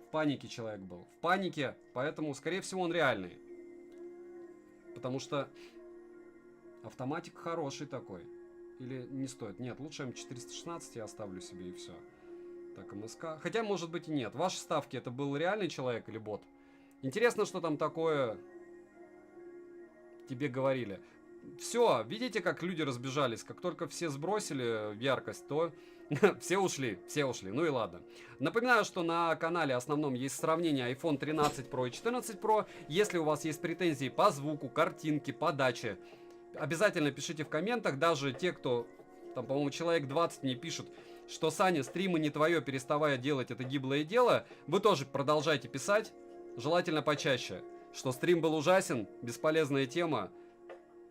В панике человек был. В панике, поэтому, скорее всего, он реальный. Потому что автоматик хороший такой. Или не стоит? Нет, лучше М416 я оставлю себе и все. Так, МСК. Хотя, может быть, и нет. Ваши ставки, это был реальный человек или бот? Интересно, что там такое тебе говорили. Все, видите, как люди разбежались? Как только все сбросили яркость, то все ушли, ну и ладно. Напоминаю, что на канале основном есть сравнение iPhone 13 Pro и 14 Pro. Если у вас есть претензии по звуку, картинке, подаче, обязательно пишите в комментах. Даже те, кто, там, по-моему, человек 20 мне пишут, что Саня, стримы не твое, переставая делать это гиблое дело. Вы тоже продолжайте писать, желательно почаще. Что стрим был ужасен, бесполезная тема.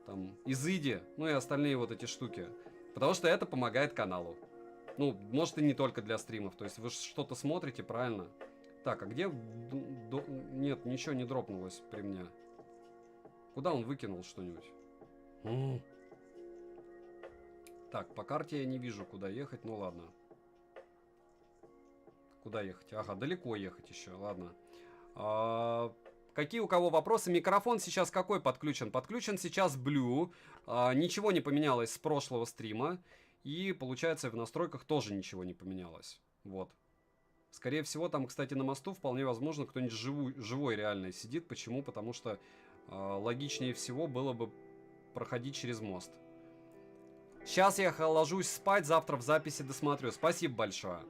Там, изыди, ну и остальные вот эти штуки. Потому что это помогает каналу. Ну, может и не только для стримов. То есть вы что-то смотрите, правильно? Так, а где... Нет, ничего не дропнулось при мне. Куда он выкинул что-нибудь? Так, по карте я не вижу, куда ехать. Ну ладно. Куда ехать? Ага, далеко ехать еще. Ладно. Какие у кого вопросы? Микрофон сейчас какой подключен? Подключен сейчас Blue. Ничего не поменялось с прошлого стрима. И получается в настройках тоже ничего не поменялось. Вот. Скорее всего там, кстати, на мосту вполне возможно кто-нибудь живой реально сидит. Почему? Потому что логичнее всего было бы проходить через мост. Сейчас я ложусь спать, завтра в записи досмотрю. Спасибо большое.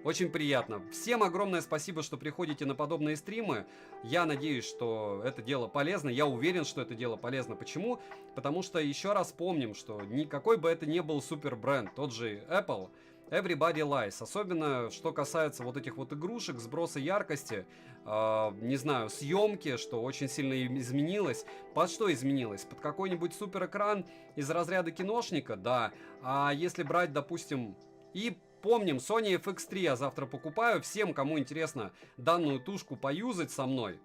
Очень приятно. Всем огромное спасибо, что приходите на подобные стримы. Я надеюсь, что это дело полезно. Я уверен, что это дело полезно. Почему? Потому что еще раз помним, что никакой бы это не был супер бренд. Тот же Apple, everybody lies. Особенно, что касается вот этих вот игрушек, сброса яркости, не знаю, съемки, что очень сильно изменилось. Под что изменилось? Под какой-нибудь супер экран из разряда киношника? Да. А если брать, допустим, и... Помним, Sony FX3 я завтра покупаю. Всем, кому интересно данную тушку поюзать со мной,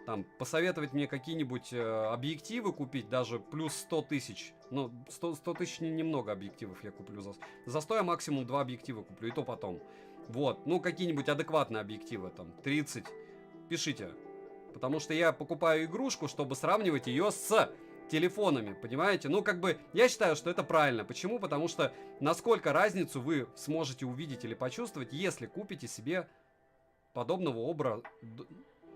там, посоветовать мне какие-нибудь объективы купить, даже плюс 100 тысяч. Ну, 100 тысяч немного объективов я куплю. За 100 я максимум 2 объектива куплю, и то потом. Вот, ну, какие-нибудь адекватные объективы, там, 30. Пишите. Потому что я покупаю игрушку, чтобы сравнивать ее с... телефонами, понимаете? Ну, как бы, я считаю, что это правильно. Почему? Потому что насколько разницу вы сможете увидеть или почувствовать, если купите себе подобного образа,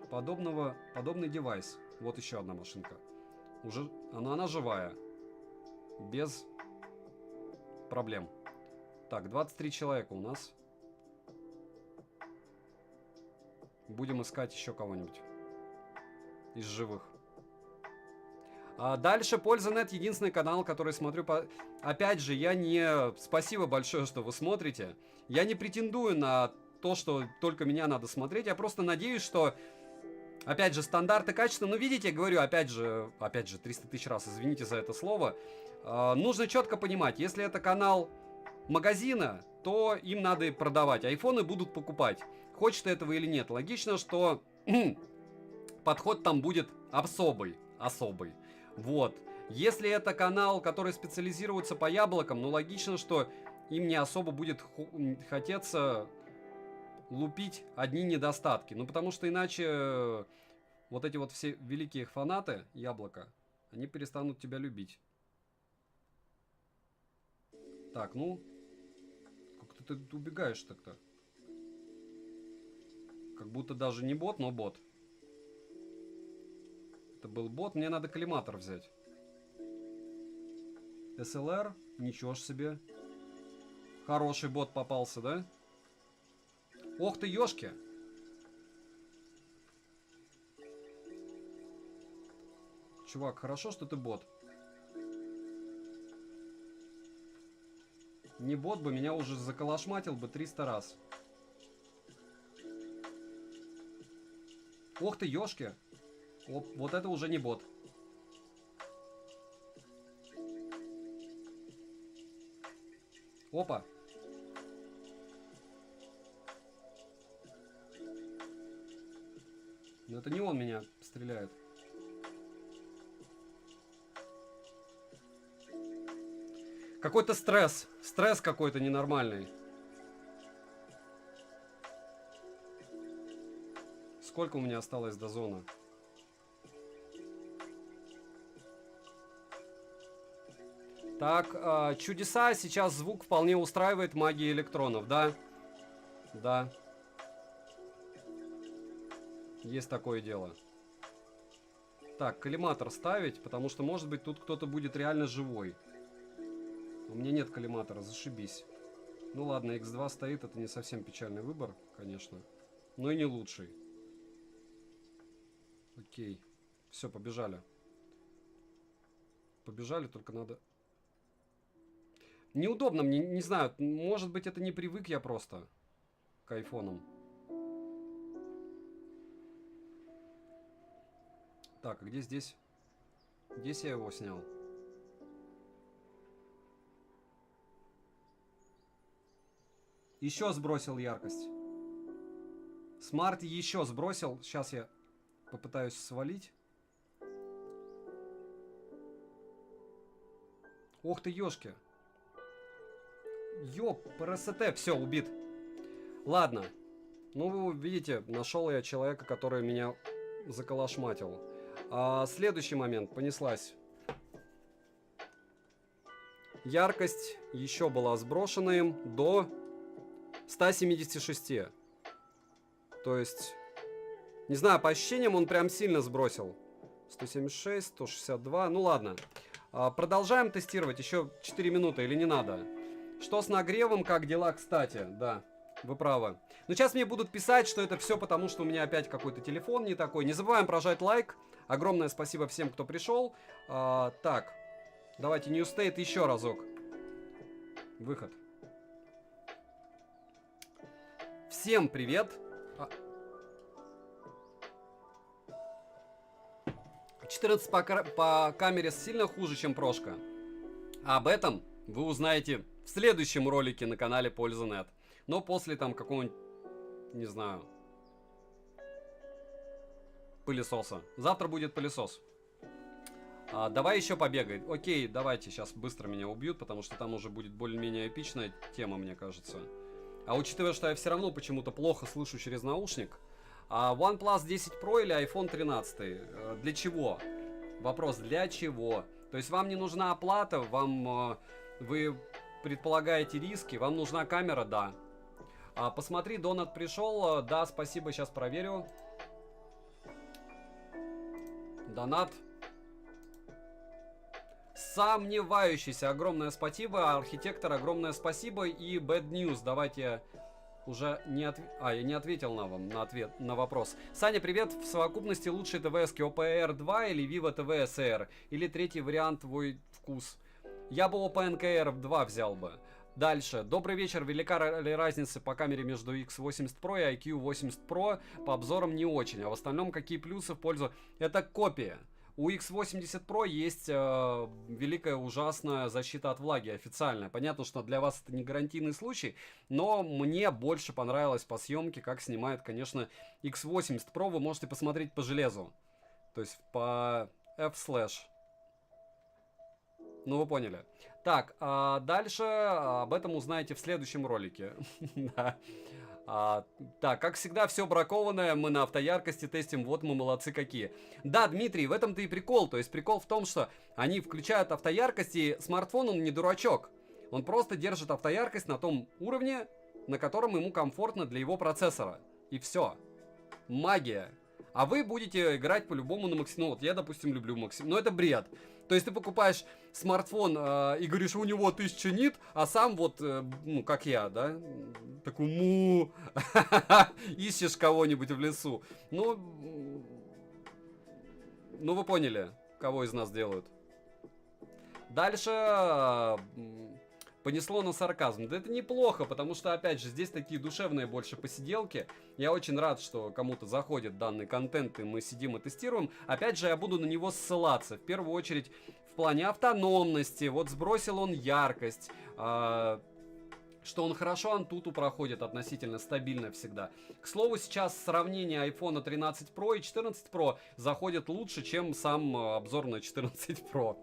подобный девайс. Вот еще одна машинка. Уже, она живая. Без проблем. Так, 23 человека у нас. Будем искать еще кого-нибудь из живых. Дальше Пользанет, единственный канал, который смотрю по... Опять же, я не... Спасибо большое, что вы смотрите. Я не претендую на то, что только меня надо смотреть. Я просто надеюсь, что... Опять же, стандарты качества. Ну, видите, я говорю, опять же, 300 тысяч раз, извините за это слово. Нужно четко понимать, если это канал магазина, то им надо и продавать. Айфоны будут покупать. Хочешь ты этого или нет. Логично, что подход там будет особый. Вот. Если это канал, который специализируется по яблокам, ну логично, что им не особо будет хотеться лупить одни недостатки. Ну потому что иначе вот эти вот все великие фанаты яблока, они перестанут тебя любить. Так, ну, как-то ты убегаешь так-то. Как будто даже не бот, но бот. Это был бот, мне надо коллиматор взять. SLR, ничего ж себе. Хороший бот попался, да? Ох ты, ёшки. Чувак, хорошо, что ты бот. Не бот бы, меня уже заколошматил бы 300 раз. Ох ты, ёшки. Вот это уже не бот. Опа. Но это не он меня стреляет. Какой-то стресс. Стресс какой-то ненормальный. Сколько у меня осталось до зоны? Так, чудеса. Сейчас звук вполне устраивает магии электронов, да? Да. Есть такое дело. Так, коллиматор ставить, потому что, может быть, тут кто-то будет реально живой. У меня нет коллиматора, зашибись. Ну ладно, X2 стоит, это не совсем печальный выбор, конечно. Но и не лучший. Окей. Все, побежали. Побежали, только надо... Неудобно мне, не знаю, может быть, это не привык я просто к айфонам. Так, а где здесь? Здесь я его снял. Еще сбросил яркость. Смарт еще сбросил. Сейчас я попытаюсь свалить. Ох ты, ёшки. Ёп, ПРСТ, все, убит. Ладно. Ну, вы видите, нашел я человека, который меня заколошматил. Следующий момент, понеслась. Яркость еще была сброшена им до 176. То есть, не знаю, по ощущениям он прям сильно сбросил. 176, 162, ну ладно. Продолжаем тестировать, еще 4 минуты или не надо? Что с нагревом, как дела, кстати? Да, вы правы. Но сейчас мне будут писать, что это все потому, что у меня опять какой-то телефон не такой. Не забываем прожать лайк. Огромное спасибо всем, кто пришел. Так, давайте New State еще разок. Выход. Всем привет. 14 по камере сильно хуже, чем прошка. Об этом вы узнаете в следующем ролике на канале Польза.нет. Но после там какого-нибудь, не знаю, пылесоса. Завтра будет пылесос. Давай еще побегай. Окей, давайте, сейчас быстро меня убьют, потому что там уже будет более-менее эпичная тема, мне кажется. А учитывая, что я все равно почему-то плохо слышу через наушник, OnePlus 10 Pro или iPhone 13? Для чего? Вопрос, для чего? То есть вам не нужна оплата, вы предполагаете риски, вам нужна камера, да. Посмотри, Донат пришел, да, спасибо, сейчас проверю. Донат. Сомневающийся, огромное спасибо. Архитектор, огромное спасибо. И Bad News, давайте уже не я не ответил на вопрос. Саня, привет. В совокупности лучшие ТВС OPR 2 или Vivo TV SR? Или третий вариант твой вкус? Я бы OPNKR 2 взял бы. Дальше. Добрый вечер. Велика ли разница по камере между X80 Pro и IQ80 Pro? По обзорам не очень. А в остальном какие плюсы в пользу? Это копия. У X80 Pro есть великая ужасная защита от влаги, официальная. Понятно, что для вас это не гарантийный случай, но мне больше понравилось по съемке, как снимает, конечно, X80 Pro. Вы можете посмотреть по железу, то есть по F/. Ну, вы поняли. Так, дальше об этом узнаете в следующем ролике. Так, как всегда, все бракованное, мы на автояркости тестим, вот мы молодцы какие. Да, Дмитрий, в этом-то и прикол, то есть прикол в том, что они включают автояркость, и смартфон, он не дурачок. Он просто держит автояркость на том уровне, на котором ему комфортно для его процессора. И все. Магия. А вы будете играть по-любому на максимум. Ну, вот я, допустим, люблю максимум. Но это бред. То есть ты покупаешь смартфон и говоришь, у него 1000 нит, а сам вот, ну, как я, да, такой ищешь кого-нибудь в лесу. Ну, вы поняли, кого из нас делают. Дальше, Понесло на сарказм. Да это неплохо, потому что, опять же, здесь такие душевные больше посиделки. Я очень рад, что кому-то заходит данный контент, и мы сидим и тестируем. Опять же, я буду на него ссылаться. В первую очередь, в плане автономности. Вот сбросил он яркость. Что он хорошо Antutu проходит относительно стабильно всегда. К слову, сейчас сравнение iPhone 13 Pro и 14 Pro заходит лучше, чем сам обзор на 14 Pro.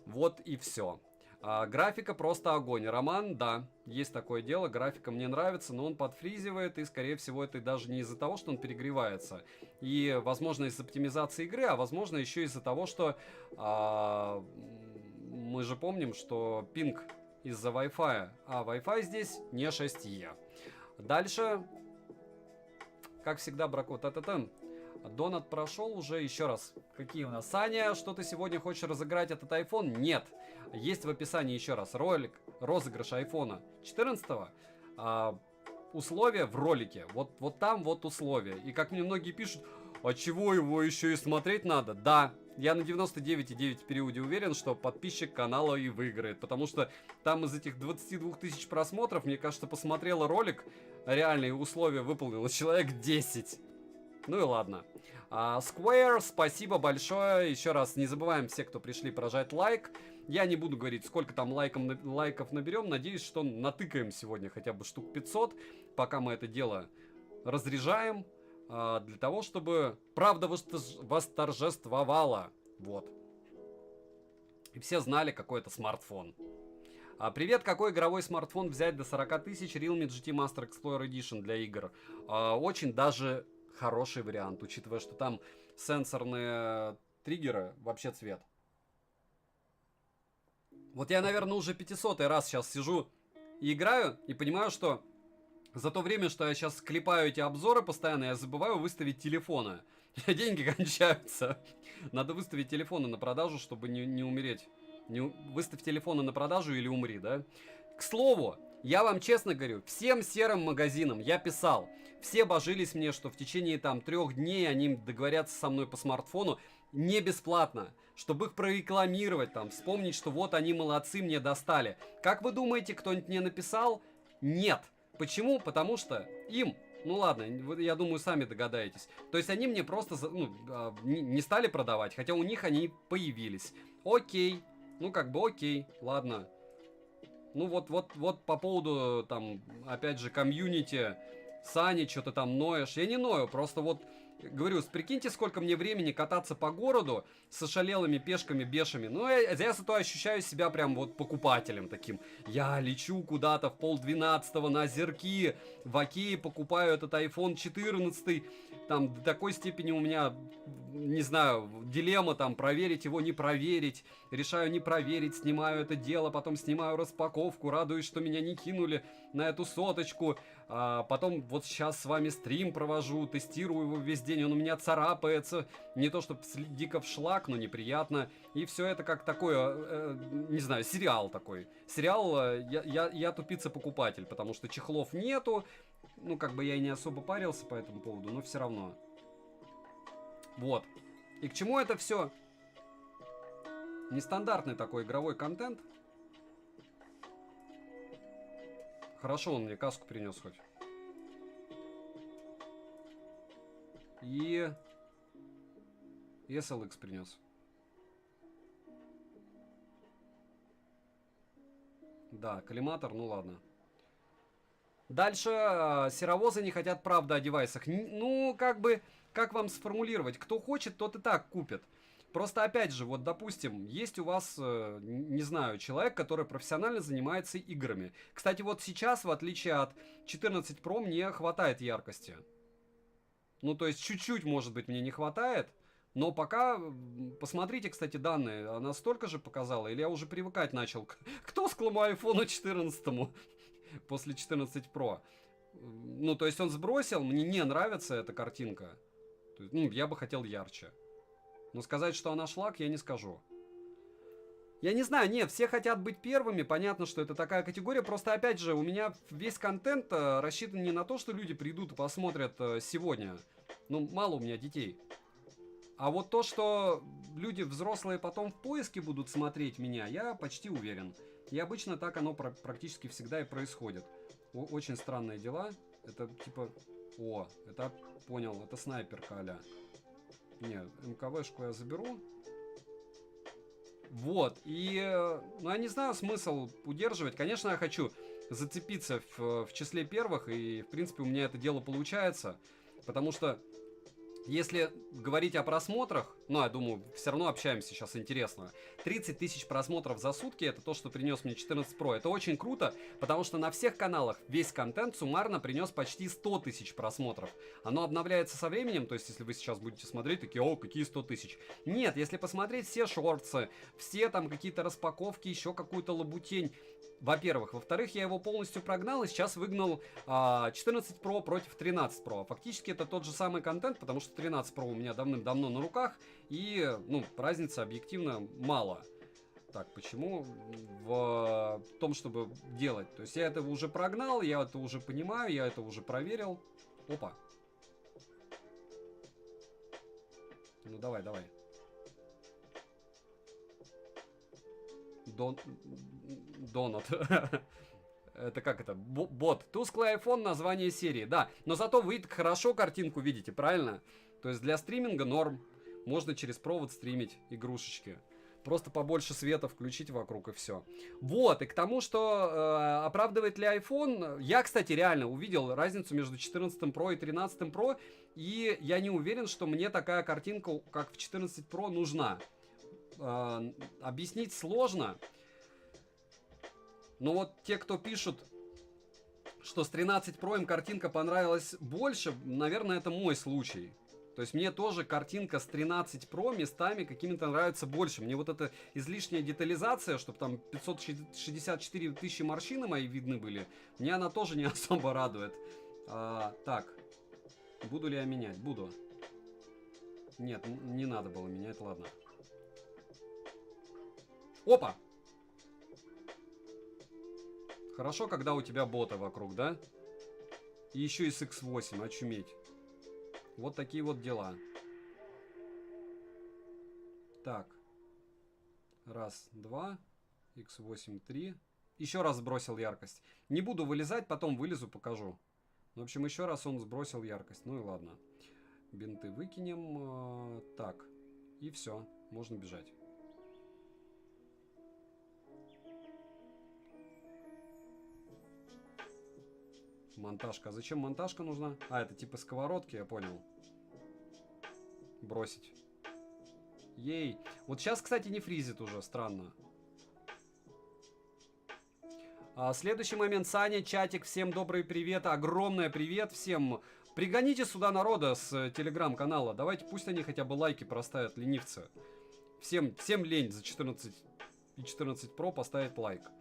Вот и все. Графика просто огонь. Роман, да, есть такое дело, графика мне нравится, но он подфризивает, и, скорее всего, это даже не из-за того, что он перегревается. И, возможно, из-за оптимизации игры, а, возможно, еще из-за того, что мы же помним, что пинг из-за Wi-Fi, а Wi-Fi здесь не 6E. Дальше, как всегда, бракот. Донат прошел уже, еще раз. Какие у нас? Саня, что ты сегодня хочешь разыграть этот iPhone? Нет. Есть в описании еще раз ролик розыгрыш iPhone 14. Условия в ролике. Вот там вот условия. И как мне многие пишут, а чего его еще и смотреть надо? Да. Я на 99,9 в периоде уверен, что подписчик канала и выиграет. Потому что там из этих 22 тысяч просмотров, мне кажется, посмотрело ролик, реальные условия выполнило человек 10. Ну и ладно. Square, спасибо большое. Еще раз, не забываем все, кто пришли, прожать лайк. Я не буду говорить, сколько там лайков наберем. Надеюсь, что натыкаем сегодня хотя бы штук 500, пока мы это дело разряжаем. Для того, чтобы правда восторжествовала. Вот. И все знали, какой это смартфон. Привет, какой игровой смартфон взять до 40 тысяч? Realme GT Master Explorer Edition для игр. Очень даже хороший вариант, учитывая, что там сенсорные триггеры, вообще цвет. Вот я, наверное, уже 500-й раз сейчас сижу и играю, и понимаю, что за то время, что я сейчас клепаю эти обзоры постоянно, я забываю выставить телефоны. Деньги кончаются. Надо выставить телефоны на продажу, чтобы не умереть. Выставь телефоны на продажу или умри, да? К слову, я вам честно говорю, всем серым магазинам я писал. Все божились мне, что в течение там 3 дней они договорятся со мной по смартфону не бесплатно. Чтобы их прорекламировать, там, вспомнить, что вот они молодцы, мне достали. Как вы думаете, кто-нибудь мне написал? Нет. Почему? Потому что им, ну ладно, я думаю, сами догадаетесь. То есть они мне просто не стали продавать, хотя у них они появились. Окей, ну как бы окей, ладно. Ну вот по поводу, там, опять же, комьюнити, Сани, что-то там ноешь. Я не ною, просто вот говорю, прикиньте, сколько мне времени кататься по городу с ошалелыми пешками бешами. Ну, я зато ощущаю себя прям вот покупателем таким. Я лечу куда-то в 11:30 на озерки, в Окее покупаю этот iPhone 14. Там до такой степени у меня, не знаю, дилемма там, проверить его, не проверить. Решаю не проверить, снимаю это дело, потом снимаю распаковку, радуюсь, что меня не кинули на эту соточку. Потом вот сейчас с вами стрим провожу, тестирую его весь день, он у меня царапается, не то чтобы дико в шлак, но неприятно. И все это как такое, не знаю, сериал такой. Сериал я тупица-покупатель, потому что чехлов нету, ну как бы я и не особо парился по этому поводу, но все равно. Вот. И к чему это все? Нестандартный такой игровой контент. Хорошо, он мне каску принес хоть. И SLX принес. Да, коллиматор, ну ладно. Дальше серовозы не хотят правды о девайсах. Ну, как бы, как вам сформулировать? Кто хочет, тот и так купит. Просто опять же, вот допустим, есть у вас, не знаю, человек, который профессионально занимается играми. Кстати, вот сейчас, в отличие от 14 Pro, мне хватает яркости. Ну, то есть, чуть-чуть, может быть, мне не хватает. Но пока, посмотрите, кстати, данные, она столько же показала, или я уже привыкать начал к тусклому iPhone 14 после 14 Pro. Ну, то есть, он сбросил, мне не нравится эта картинка. То есть, ну, я бы хотел ярче. Но сказать, что она шлак, я не скажу. Я не знаю, нет, все хотят быть первыми, понятно, что это такая категория, просто опять же, у меня весь контент рассчитан не на то, что люди придут и посмотрят сегодня. Ну, мало у меня детей. А вот то, что люди взрослые потом в поиске будут смотреть меня, я почти уверен. И обычно так оно практически всегда и происходит. Очень странные дела. Это типа... О, это понял, это снайперка а-ля. Не, МКВшку я заберу. Вот, и, ну, я не знаю, смысл удерживать. Конечно, я хочу зацепиться в числе первых, и, в принципе, у меня это дело получается. Потому что, если говорить о просмотрах, ну, я думаю, все равно общаемся сейчас интересно. 30 тысяч просмотров за сутки, это то, что принес мне 14 Pro. Это очень круто, потому что на всех каналах весь контент суммарно принес почти 100 тысяч просмотров. Оно обновляется со временем, то есть, если вы сейчас будете смотреть, такие, о, какие 100 тысяч. Нет, если посмотреть все шортсы, все там какие-то распаковки, еще какую-то лабутень, во-первых. Во-вторых, я его полностью прогнал и сейчас выгнал 14 Pro против 13 Pro. Фактически это тот же самый контент, потому что 13 Pro у меня давным-давно на руках. И, ну, разницы объективно мало. Так, почему? В том, чтобы делать. То есть я это уже прогнал, я это уже понимаю, я это уже проверил. Опа. Ну, давай, давай. Донат. Это как это? Бот. Тусклый iPhone, название серии. Да, но зато вы хорошо картинку видите, правильно? То есть для стриминга норм. Можно через провод стримить игрушечки. Просто побольше света включить вокруг и все. Вот, и к тому, что оправдывает ли iPhone, я, кстати, реально увидел разницу между 14 Pro и 13 Pro, и я не уверен, что мне такая картинка, как в 14 Pro, нужна. Объяснить сложно. Но вот те, кто пишут, что с 13 Pro им картинка понравилась больше, наверное, это мой случай. То есть мне тоже картинка с 13 Pro местами какими-то нравится больше. Мне вот эта излишняя детализация, чтобы там 564 тысячи морщины мои видны были, мне она тоже не особо радует. Так, буду ли я менять? Буду. Нет, не надо было менять, ладно. Опа! Хорошо, когда у тебя боты вокруг, да? И еще и с X8, очуметь. Вот такие вот дела. Так. Раз, два. X8, 3. Еще раз сбросил яркость. Не буду вылезать, потом вылезу, покажу. В общем, еще раз он сбросил яркость. Ну и ладно. Бинты выкинем. Так. И все. Можно бежать. Монтажка. А зачем монтажка нужна? А, это типа сковородки, я понял. Бросить. Ей. Вот сейчас, кстати, не фризит уже, странно. Следующий момент. Саня, чатик, всем добрый привет. Огромное привет всем. Пригоните сюда народа с телеграм-канала. Давайте, пусть они хотя бы лайки проставят, ленивцы. Всем лень за 14 и 14 Pro поставить лайк.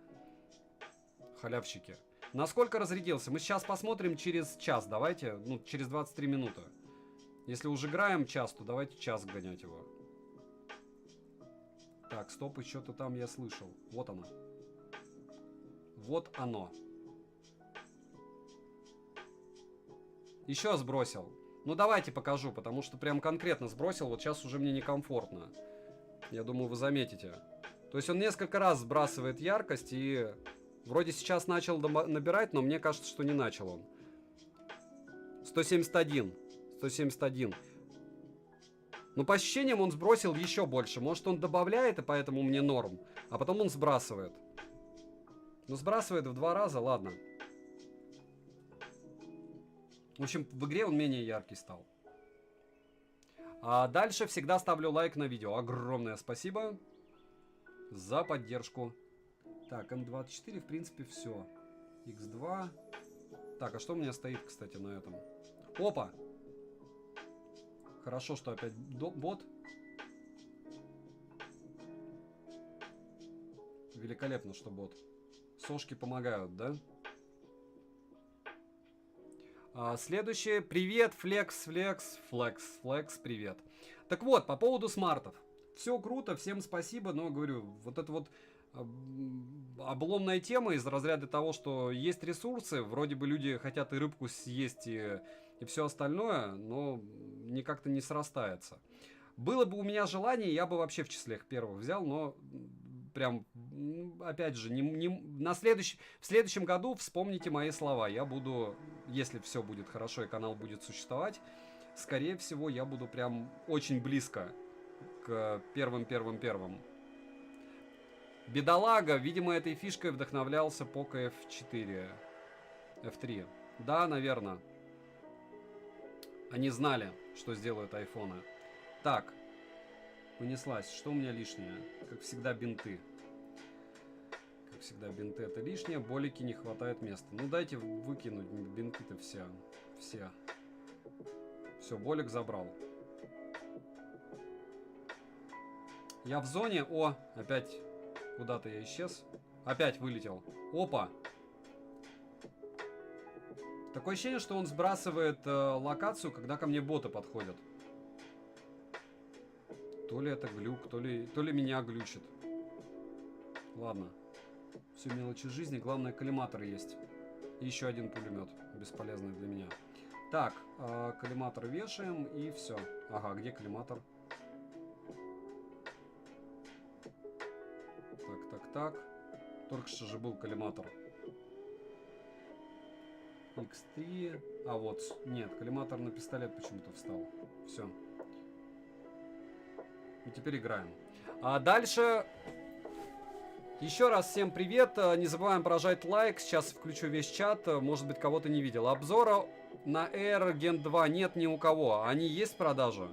Халявщики. Насколько разрядился? Мы сейчас посмотрим через час, давайте. Ну, через 23 минуты. Если уже играем час, то давайте час гонять его. Так, стоп, и что-то там я слышал. Вот оно. Вот оно. Еще сбросил. Ну, давайте покажу, потому что прям конкретно сбросил. Вот сейчас уже мне некомфортно. Я думаю, вы заметите. То есть он несколько раз сбрасывает яркость и... Вроде сейчас начал набирать, но мне кажется, что не начал он. 171. 171. Ну, по ощущениям, он сбросил еще больше. Может, он добавляет, и поэтому мне норм. А потом он сбрасывает. Ну, сбрасывает в 2 раза, ладно. В общем, в игре он менее яркий стал. А дальше всегда ставлю лайк на видео. Огромное спасибо за поддержку. Так, М24, в принципе, все. X2. Так, а что у меня стоит, кстати, на этом? Опа! Хорошо, что опять бот. Великолепно, что бот. Сошки помогают, да? Следующее. Привет, флекс, привет. Так вот, по поводу смартов. Все круто, всем спасибо, но, говорю, вот это вот обломная тема из разряда того, что есть ресурсы, вроде бы люди хотят и рыбку съесть, и все остальное, но никак-то не срастается. Было бы у меня желание, я бы вообще в числе первых взял, но прям опять же, в следующем году вспомните мои слова. Я буду, если все будет хорошо и канал будет существовать, скорее всего, я буду прям очень близко к первым. Бедолага, видимо, этой фишкой вдохновлялся Poco F4. F3. Да, наверное. Они знали, что сделают айфоны. Так. Понеслась. Что у меня лишнее? Как всегда, бинты. Как всегда, бинты это лишнее. Болики не хватает места. Ну, дайте выкинуть бинты-то все. Все, болик забрал. Я в зоне. О, опять куда-то я исчез. Опять вылетел. Опа. Такое ощущение, что он сбрасывает локацию, когда ко мне боты подходят. То ли это глюк, то ли меня глючит. Ладно. Все мелочи жизни. Главное, коллиматор есть. И еще один пулемет. Бесполезный для меня. Так, коллиматор вешаем и все. Ага, где коллиматор? Так. Только что же был коллиматор. X3. А вот, нет, коллиматор на пистолет почему-то встал. Все. И теперь играем. А дальше... Еще раз всем привет. Не забываем прожать лайк. Сейчас включу весь чат. Может быть, кого-то не видел. Обзора на Air Gen 2 нет ни у кого. Они есть в продаже?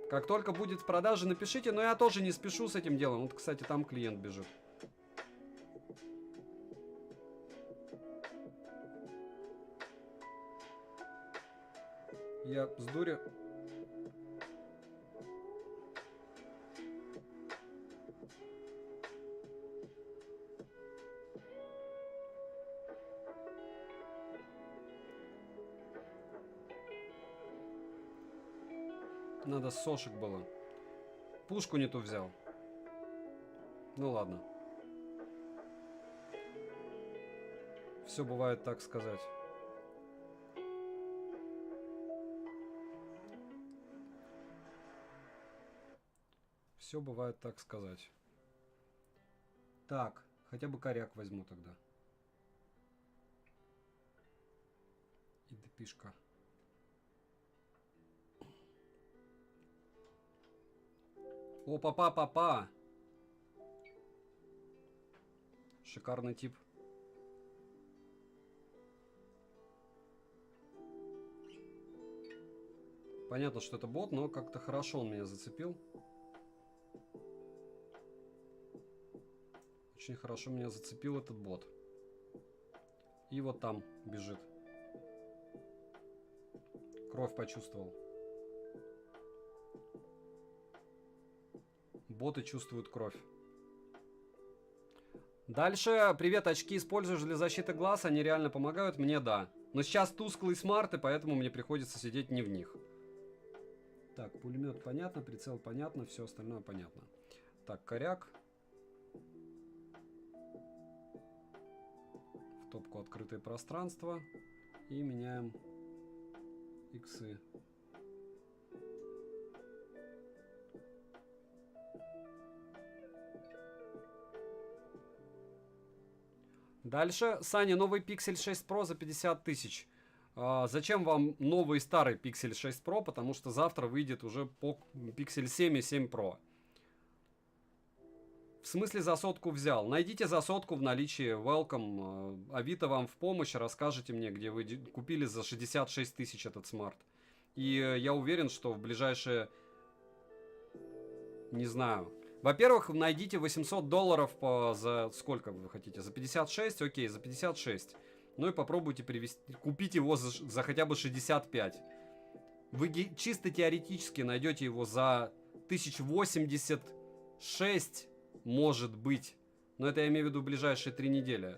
Как только будет в продаже, напишите. Но я тоже не спешу с этим делом. Вот, кстати, там клиент бежит. Я с дури... Надо сошек было. Пушку не ту взял. Ну ладно. Все бывает, так сказать. Все бывает, так сказать. Так, хотя бы коряк возьму тогда. И допишка. О, папа. Шикарный тип. Понятно, что это бот, но как-то хорошо он меня зацепил. Очень хорошо меня зацепил этот бот. И вот там бежит. Кровь почувствовал. Боты чувствуют кровь. Дальше. Привет, очки используешь для защиты глаз? Они реально помогают? Мне да. Но сейчас тусклый смарт, и поэтому мне приходится сидеть не в них. Так, пулемет понятно, прицел понятно, все остальное понятно. Так, коряк. В топку открытое пространство. И меняем иксы. Дальше. Саня, новый Pixel 6 Pro за 50 тысяч. Зачем вам новый старый Pixel 6 Pro? Потому что завтра выйдет уже по Pixel 7 и 7 Pro. В смысле за сотку взял? Найдите за сотку в наличии. Welcome. Авито вам в помощь. Расскажите мне, где вы купили за 66 тысяч этот смарт. И я уверен, что в ближайшие... Не знаю... Во-первых, найдите $800 за сколько вы хотите? За 56? Окей, за 56. Ну и попробуйте купить его за хотя бы 65. Вы чисто теоретически найдете его за 1086, может быть. Но это я имею в виду в ближайшие 3 недели.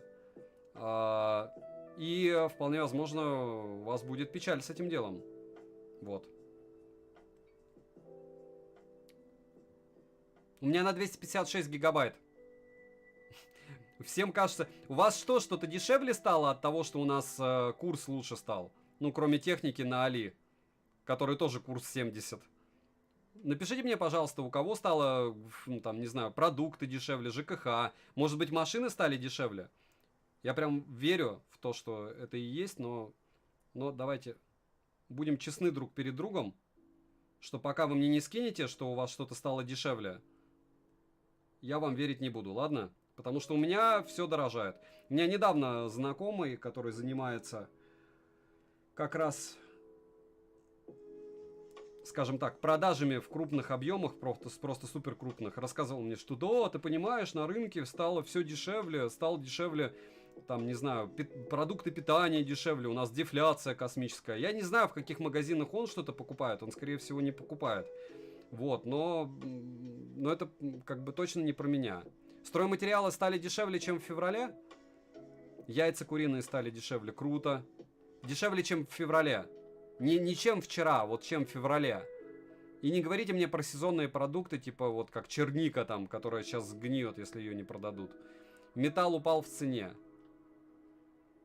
И вполне возможно, у вас будет печаль с этим делом. Вот. У меня на 256 гигабайт. Всем кажется... У вас что, что-то дешевле стало от того, что у нас курс лучше стал? Ну, кроме техники на Али, который тоже курс 70. Напишите мне, пожалуйста, у кого стало, ну, там, не знаю, продукты дешевле, ЖКХ. Может быть, машины стали дешевле? Я прям верю в то, что это и есть, но давайте будем честны друг перед другом, что пока вы мне не скинете, что у вас что-то стало дешевле, я вам верить не буду, ладно? Потому что у меня все дорожает. У меня недавно знакомый, который занимается как раз, скажем так, продажами в крупных объемах, просто супер крупных, рассказывал мне, что да, ты понимаешь, на рынке стало все дешевле, стало дешевле, там, не знаю, продукты питания дешевле, у нас дефляция космическая. Я не знаю, в каких магазинах он что-то покупает, он, скорее всего, не покупает. Вот, но это как бы точно не про меня. Стройматериалы стали дешевле, чем в феврале? Яйца куриные стали дешевле, круто. Дешевле, чем в феврале. Не чем вчера, вот чем в феврале. И не говорите мне про сезонные продукты, типа вот как черника там, которая сейчас сгниет, если ее не продадут. Металл упал в цене.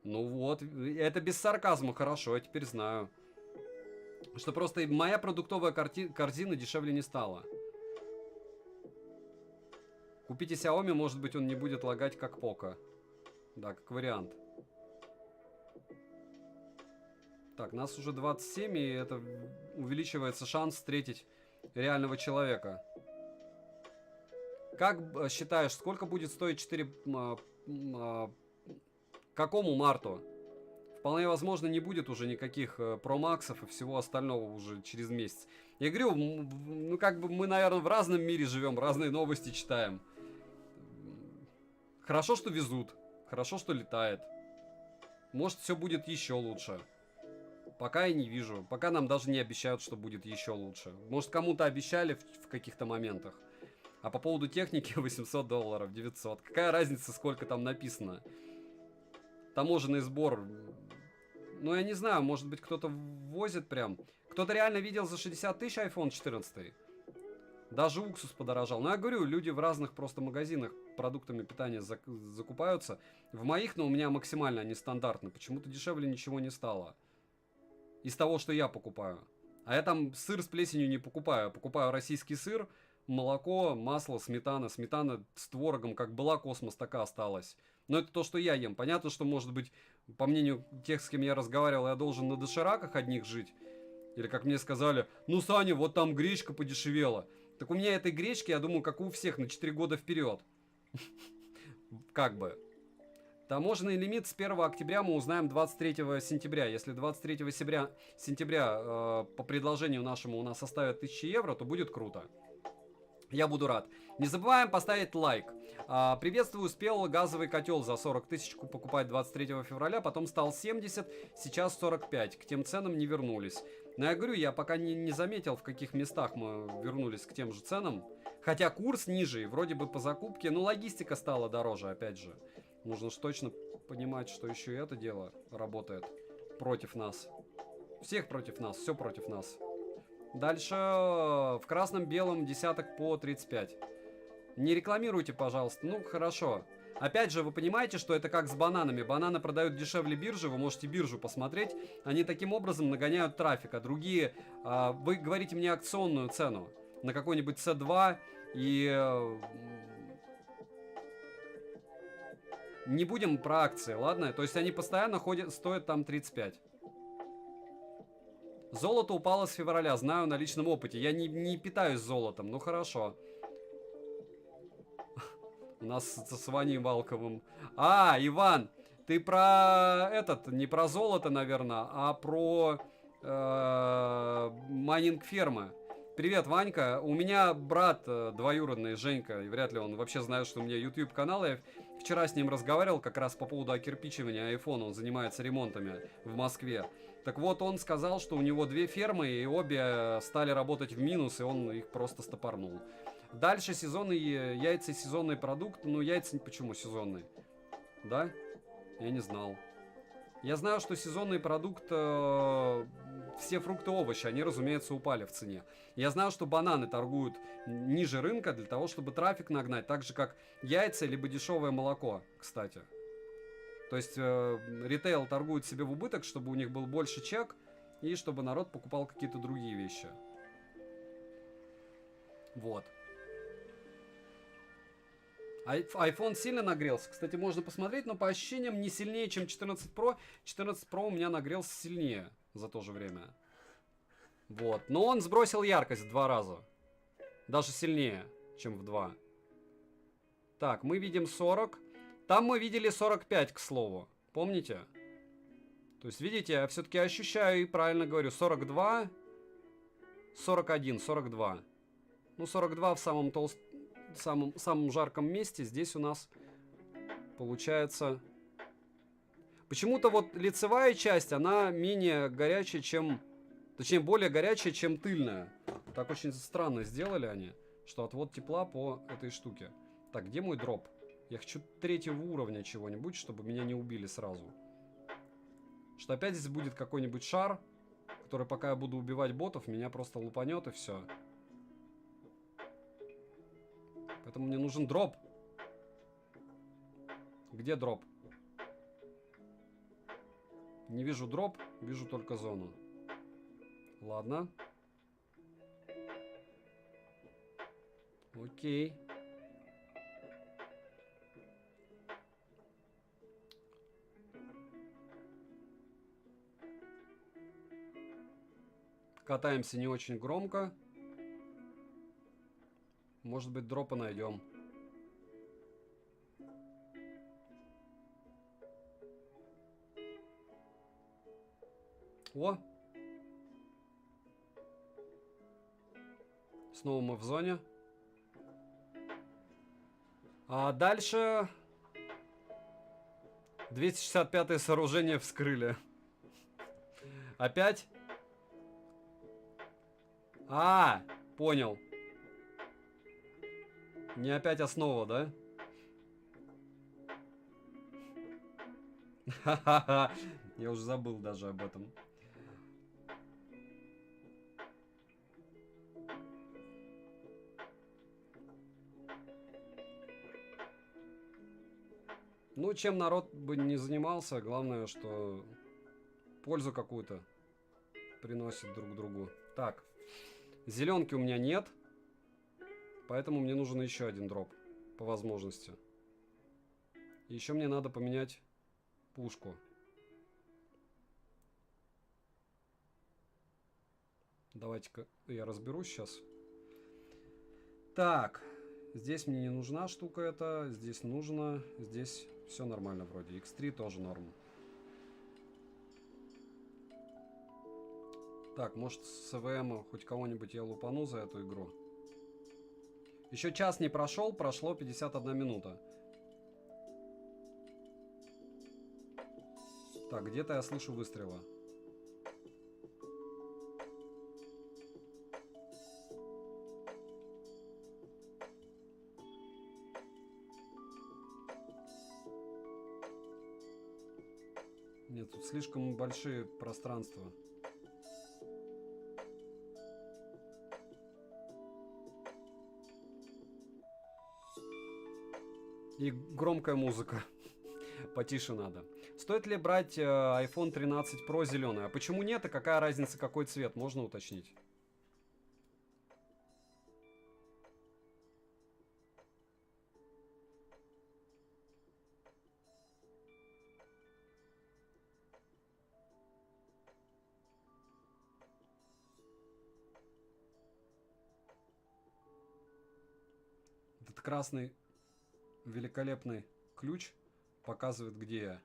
Ну вот, это без сарказма, хорошо, я теперь знаю. Что просто моя продуктовая корзина дешевле не стала. Купите Xiaomi, может быть он не будет лагать как Poco. Да, как вариант. Так, нас уже 27, и это увеличивается шанс встретить реального человека. Как считаешь, сколько будет стоить 4... какому марту? Вполне возможно, не будет уже никаких промаксов и всего остального уже через месяц. Я говорю, ну как бы мы, наверное, в разном мире живем, разные новости читаем. Хорошо, что везут, хорошо, что летает. Может, все будет еще лучше. Пока я не вижу. Пока нам даже не обещают, что будет еще лучше. Может, кому-то обещали в каких-то моментах. А по поводу техники $800, 900. Какая разница, сколько там написано? Таможенный сбор. Ну, я не знаю, может быть, кто-то возит прям. Кто-то реально видел за 60 тысяч iPhone 14. Даже уксус подорожал. Но я говорю, люди в разных просто магазинах продуктами питания закупаются. В моих, но у меня максимально они стандартны. Почему-то дешевле ничего не стало. Из того, что я покупаю. А я там сыр с плесенью не покупаю. Я покупаю российский сыр, молоко, масло, сметана. Сметана с творогом как была космос, так и осталась. Но это то, что я ем. Понятно, что, может быть, по мнению тех, с кем я разговаривал, я должен на дошираках одних жить. Или, как мне сказали, ну, Саня, вот там гречка подешевела. Так у меня этой гречки, я думаю, как у всех, на 4 года вперед. Как бы. Таможенный лимит с 1 октября мы узнаем 23 сентября. Если 23 сентября по предложению нашему у нас составят 1000 евро, то будет круто. Я буду рад. Не забываем поставить лайк. Приветствую, успел газовый котел за 40 тысяч покупать 23 февраля, потом стал 70, сейчас 45. К тем ценам не вернулись. Но я говорю, я пока не заметил, в каких местах мы вернулись к тем же ценам. Хотя курс ниже, и вроде бы по закупке, но логистика стала дороже, опять же. Нужно же точно понимать, что еще и это дело работает против нас. Всех против нас, все против нас. Дальше в красном-белом десяток по 35. Не рекламируйте, пожалуйста. Ну, хорошо. Опять же, вы понимаете, что это как с бананами. Бананы продают дешевле биржи, вы можете биржу посмотреть. Они таким образом нагоняют трафик. А другие, вы говорите мне акционную цену на какой-нибудь C2 и... Не будем про акции, ладно? То есть они постоянно стоят там 35. Золото упало с февраля, знаю на личном опыте. Я не питаюсь золотом, ну хорошо. У нас с Ваней Валковым. Иван, ты про не про золото, наверное, а про майнинг фермы. Привет, Ванька. У меня брат двоюродный, Женька, и вряд ли он вообще знает, что у меня YouTube канал. Я вчера с ним разговаривал как раз по поводу окирпичивания айфона. Он занимается ремонтами в Москве. Так вот, он сказал, что у него 2 фермы, и обе стали работать в минус, и он их просто стопорнул. Дальше сезонные яйца, сезонный продукт. Ну, яйца почему сезонные? Да? Я не знал. Я знаю, что сезонный продукт, все фрукты и овощи, они, разумеется, упали в цене. Я знаю, что бананы торгуют ниже рынка для того, чтобы трафик нагнать, так же, как яйца, либо дешевое молоко, кстати. То есть ритейл торгует себе в убыток, чтобы у них был больше чек, и чтобы народ покупал какие-то другие вещи. Вот. iPhone сильно нагрелся. Кстати, можно посмотреть, но по ощущениям не сильнее, чем 14 Pro. 14 Pro у меня нагрелся сильнее за то же время. Вот. Но он сбросил яркость в 2 раза. Даже сильнее, чем в 2. Так, мы видим 40. Там мы видели 45, к слову. Помните? То есть, видите, я все-таки ощущаю и правильно говорю. 42, 41, 42. Ну, 42 в самом жарком месте. Здесь у нас получается... Почему-то вот лицевая часть, она менее горячая, чем... Точнее, более горячая, чем тыльная. Так очень странно сделали они, что отвод тепла по этой штуке. Так, где мой дроп? Я хочу 3-го уровня чего-нибудь, чтобы меня не убили сразу. Что опять здесь будет какой-нибудь шар, который, пока я буду убивать ботов, меня просто лупанет и все. Поэтому мне нужен дроп. Где дроп? Не вижу дроп, вижу только зону. Ладно. Окей. Катаемся не очень громко. Может быть, дропа найдем. О! Снова мы в зоне. А дальше... 265-е сооружение вскрыли. Опять? А, понял. Не опять основа, да? Ха-ха-ха. Я уже забыл даже об этом. Ну, чем народ бы не занимался, главное, что пользу какую-то приносит друг другу. Так, зеленки у меня нет, поэтому мне нужен еще один дроп, по возможности. Еще мне надо поменять пушку. Давайте-ка я разберусь сейчас. Так, здесь мне не нужна штука эта, здесь нужно, здесь все нормально вроде. X3 тоже норм. Так, может с ЭВМ хоть кого-нибудь я лупану за эту игру. Еще час не прошел, прошло 51 минута. Так, где-то я слышу выстрелы. Нет, тут слишком большие пространства. И громкая музыка. Потише надо. Стоит ли брать iPhone 13 Pro зеленый? А почему нет? И какая разница, какой цвет? Можно уточнить? Этот красный великолепный ключ показывает, где я.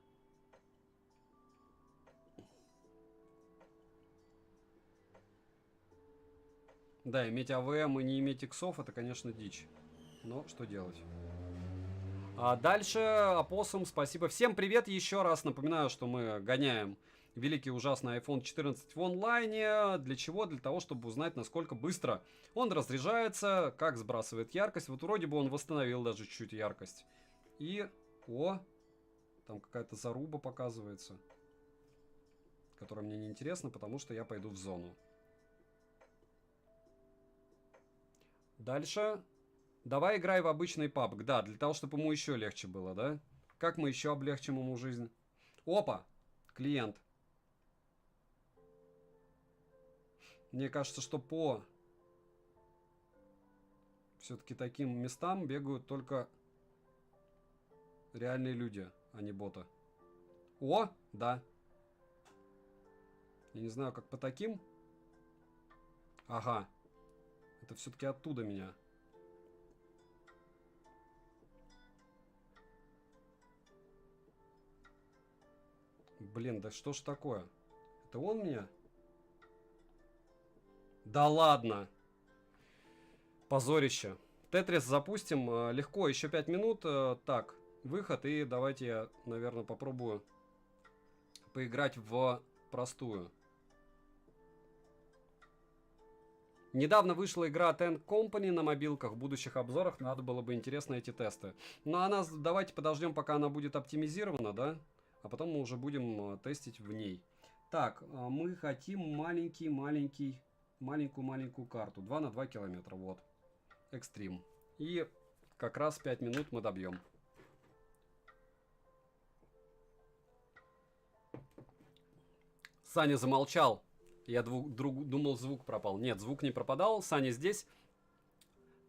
Да, иметь АВМ и не иметь иксов — это, конечно, дичь. Но что делать? А дальше Апоссум, спасибо. Всем привет еще раз. Напоминаю, что мы гоняем великий ужасный iPhone 14 в онлайне. Для чего? Для того, чтобы узнать, насколько быстро он разряжается, как сбрасывает яркость. Вот вроде бы он восстановил даже чуть-чуть яркость. И... О! Там какая-то заруба показывается, которая мне не интересна, потому что я пойду в зону. Дальше. Давай играй в обычный PUBG. Да, для того, чтобы ему еще легче было, да? Как мы еще облегчим ему жизнь? Опа! Клиент. Мне кажется, что по Все-таки таким местам бегают только реальные люди, а не боты. О, да. Я не знаю, как по таким. Ага. Это все-таки оттуда меня. Блин, да что ж такое? Это он меня? Да ладно. Позорище. Тетрис запустим. Легко, еще 5 минут. Так, выход. И давайте я, наверное, попробую поиграть в простую. Недавно вышла игра Tank Company на мобилках. В будущих обзорах надо было бы интересно эти тесты. Но она, давайте подождем, пока она будет оптимизирована, да? А потом мы уже будем тестить в ней. Так, мы хотим маленькую карту. 2 на 2 километра, вот. Экстрим. И как раз 5 минут мы добьем. Саня замолчал. Я думал, звук пропал. Нет, звук не пропадал. Саня здесь.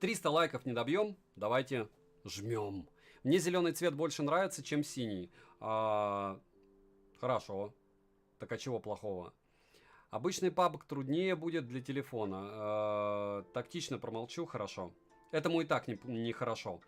300 лайков не добьем. Давайте жмем. Мне зеленый цвет больше нравится, чем синий. Хорошо. Так а чего плохого? Обычный PUBG труднее будет для телефона. Тактично промолчу, хорошо. Этому и так не хорошо.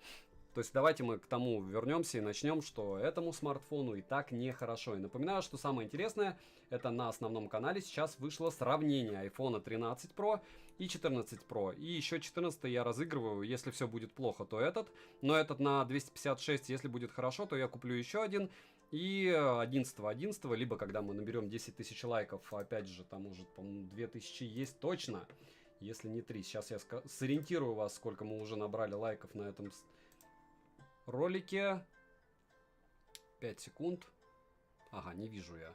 То есть давайте мы к тому вернемся и начнем, что этому смартфону и так нехорошо. И напоминаю, что самое интересное, это на основном канале сейчас вышло сравнение iPhone 13 Pro и 14 Pro. И еще 14 я разыгрываю, если все будет плохо, то этот. Но этот на 256, если будет хорошо, то я куплю еще один. И 11, либо когда мы наберем 10 тысяч лайков, опять же, там уже, по-моему, 2000 есть точно, если не 3. Сейчас я сориентирую вас, сколько мы уже набрали лайков на этом ролике. 5 секунд. Ага, не вижу я.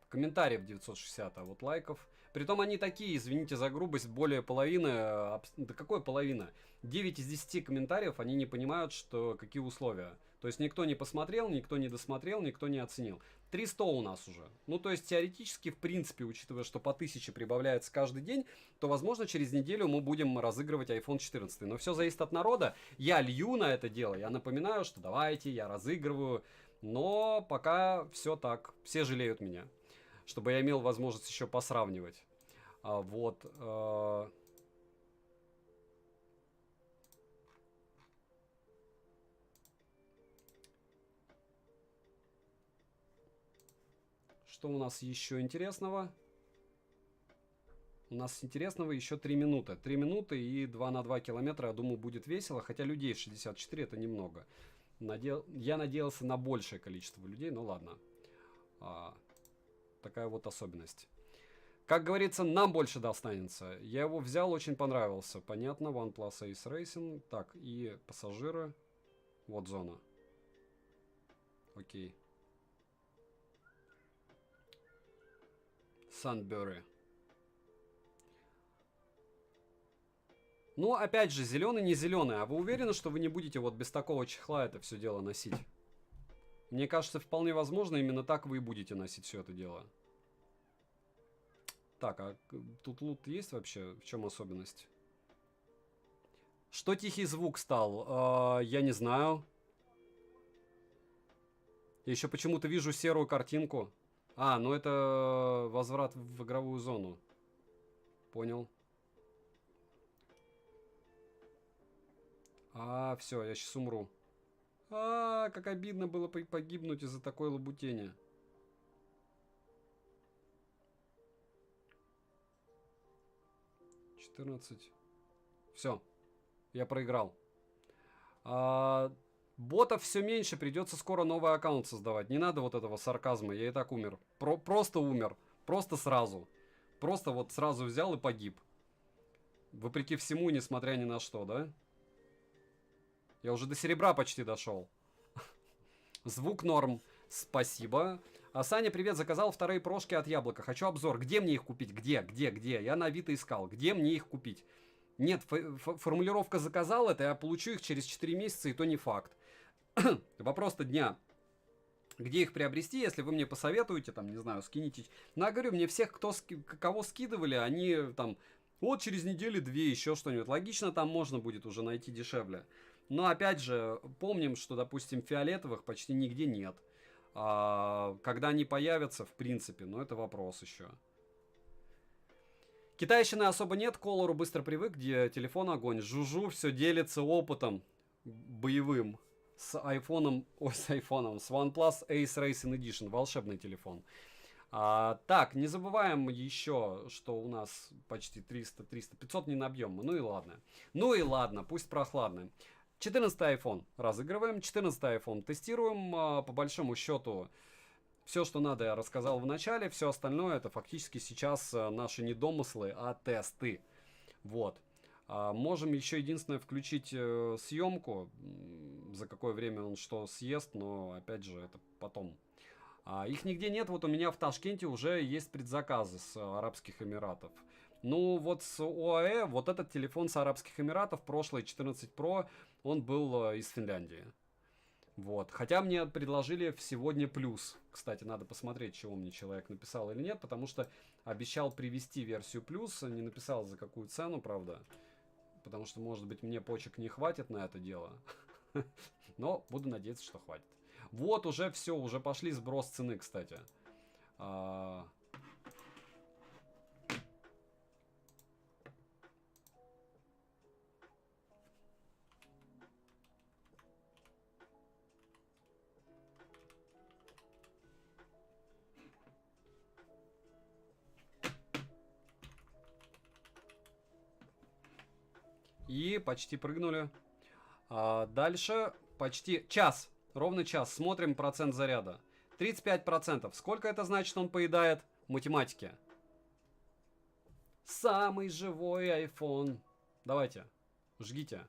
Комментариев 960, а вот лайков. Притом они такие, извините за грубость, более половины. Да какой половина? 9 из 10 комментариев, они не понимают, что какие условия. То есть никто не посмотрел, никто не досмотрел, никто не оценил. 300 у нас уже. Ну, то есть теоретически, в принципе, учитывая, что по 1000 прибавляется каждый день, то, возможно, через неделю мы будем разыгрывать iPhone 14. Но все зависит от народа. Я лью на это дело. Я напоминаю, что давайте, я разыгрываю. Но пока все так. Все жалеют меня. Чтобы я имел возможность еще посравнивать. Вот. Что у нас еще интересного? У нас интересного еще 3 минуты. 3 минуты и 2 на 2 километра, я думаю, будет весело. Хотя людей 64 это немного. Я надеялся на большее количество людей, но ладно. Такая вот особенность. Как говорится, нам больше достанется. Я его взял, очень понравился. Понятно, OnePlus Ace Racing. Так, и пассажиры. Вот зона. Окей. Sunbury. Ну, опять же, зеленый, не зеленый. А вы уверены, что вы не будете вот без такого чехла это все дело носить? Мне кажется, вполне возможно, именно так вы и будете носить все это дело. Так, а тут лут есть вообще? В чем особенность? Что тихий звук стал? Я не знаю. Я еще почему-то вижу серую картинку. Ну это возврат в игровую зону. Понял. Все, я сейчас умру. Как обидно было погибнуть из-за такой лабутени. Все, я проиграл. Ботов все меньше, придется скоро новый аккаунт создавать. Не надо вот этого сарказма, я и так умер. Просто умер, просто сразу. Просто вот сразу взял и погиб. Вопреки всему, несмотря ни на что, да? Я уже до серебра почти дошел. Звук норм, спасибо. Саня, привет, заказал вторые прошки от Яблока. Хочу обзор. Где мне их купить? Где? Я на Авито искал. Где мне их купить? Нет, формулировка заказал это, я получу их через 4 месяца, и то не факт. Вопрос-то дня. Где их приобрести, если вы мне посоветуете, там, не знаю, скинете. Ну, я говорю, мне всех, кого скидывали, они там Вот через неделю-две еще что-нибудь. Логично, там можно будет уже найти дешевле. Но опять же, помним, что, допустим, фиолетовых почти нигде нет. Когда они появятся, в принципе, но это вопрос еще. Китайщины особо нет, к Колору быстро привык, где телефон огонь. Жужу все делится опытом боевым с айфоном, с айфоном, с OnePlus Ace Racing Edition, волшебный телефон. Так, не забываем еще, что у нас почти 300, 500 не набьем. Ну и ладно. Ну и ладно, пусть прохладный. 14 iPhone разыгрываем, 14 iPhone тестируем. По большому счету, все, что надо, я рассказал в начале. Все остальное, это фактически сейчас наши не домыслы, а тесты. Вот. Можем еще единственное включить съемку, за какое время он что съест, но опять же это потом. Их нигде нет, вот у меня в Ташкенте уже есть предзаказы с Арабских Эмиратов. Ну вот с ОАЭ, вот этот телефон с Арабских Эмиратов, прошлый 14 Pro, он был из Финляндии. Вот. Хотя мне предложили в сегодня плюс. Кстати, надо посмотреть, чего мне человек написал или нет, потому что обещал привезти версию плюс, не написал за какую цену, правда. Потому что, может быть, мне почек не хватит на это дело. Но буду надеяться, что хватит. Вот уже все, уже пошли сброс цены, кстати. И почти прыгнули. Дальше почти час. Ровно час. Смотрим процент заряда. 35%. Сколько это значит, он поедает? Математики. Самый живой iPhone. Давайте. Жгите.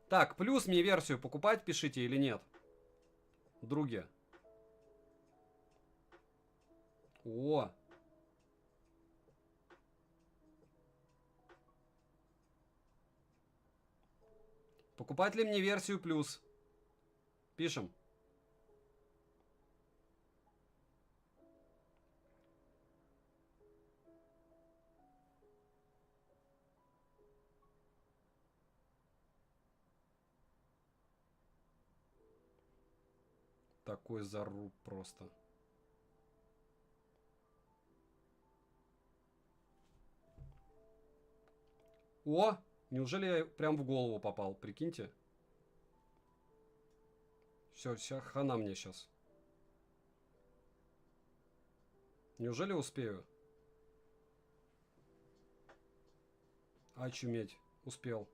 Так, плюс мне версию покупать пишите или нет? Други. О. Покупать ли мне версию плюс? Пишем. Такой заруб просто. О! Неужели я прям в голову попал? Прикиньте. Все, хана мне сейчас. Неужели успею? Очуметь. Успел.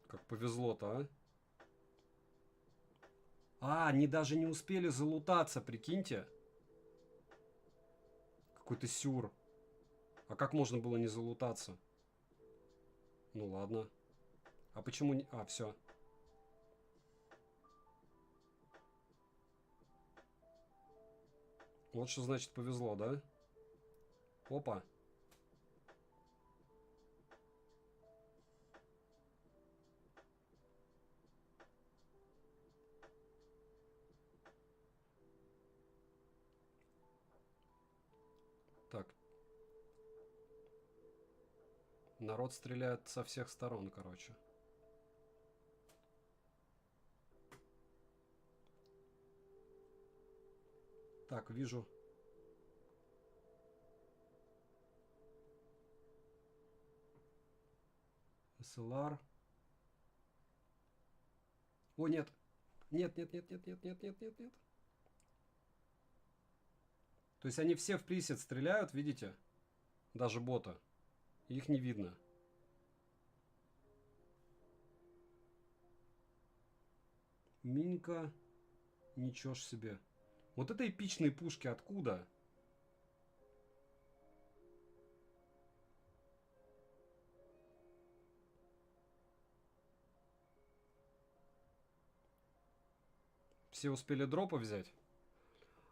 Как повезло-то, а? Они даже не успели залутаться, прикиньте. Какой-то сюр. А как можно было не залутаться? Ну ладно. А почему не... все. Вот что значит повезло, да? Опа. Так. Народ стреляет со всех сторон, короче. Так, вижу. SLR. О, нет. Нет, нет, нет, нет, нет, нет, нет, нет, нет. То есть они все в присед стреляют, видите? Даже бота. Их не видно. Минька. Ничего ж себе. Вот это эпичные пушки откуда? Все успели дропы взять?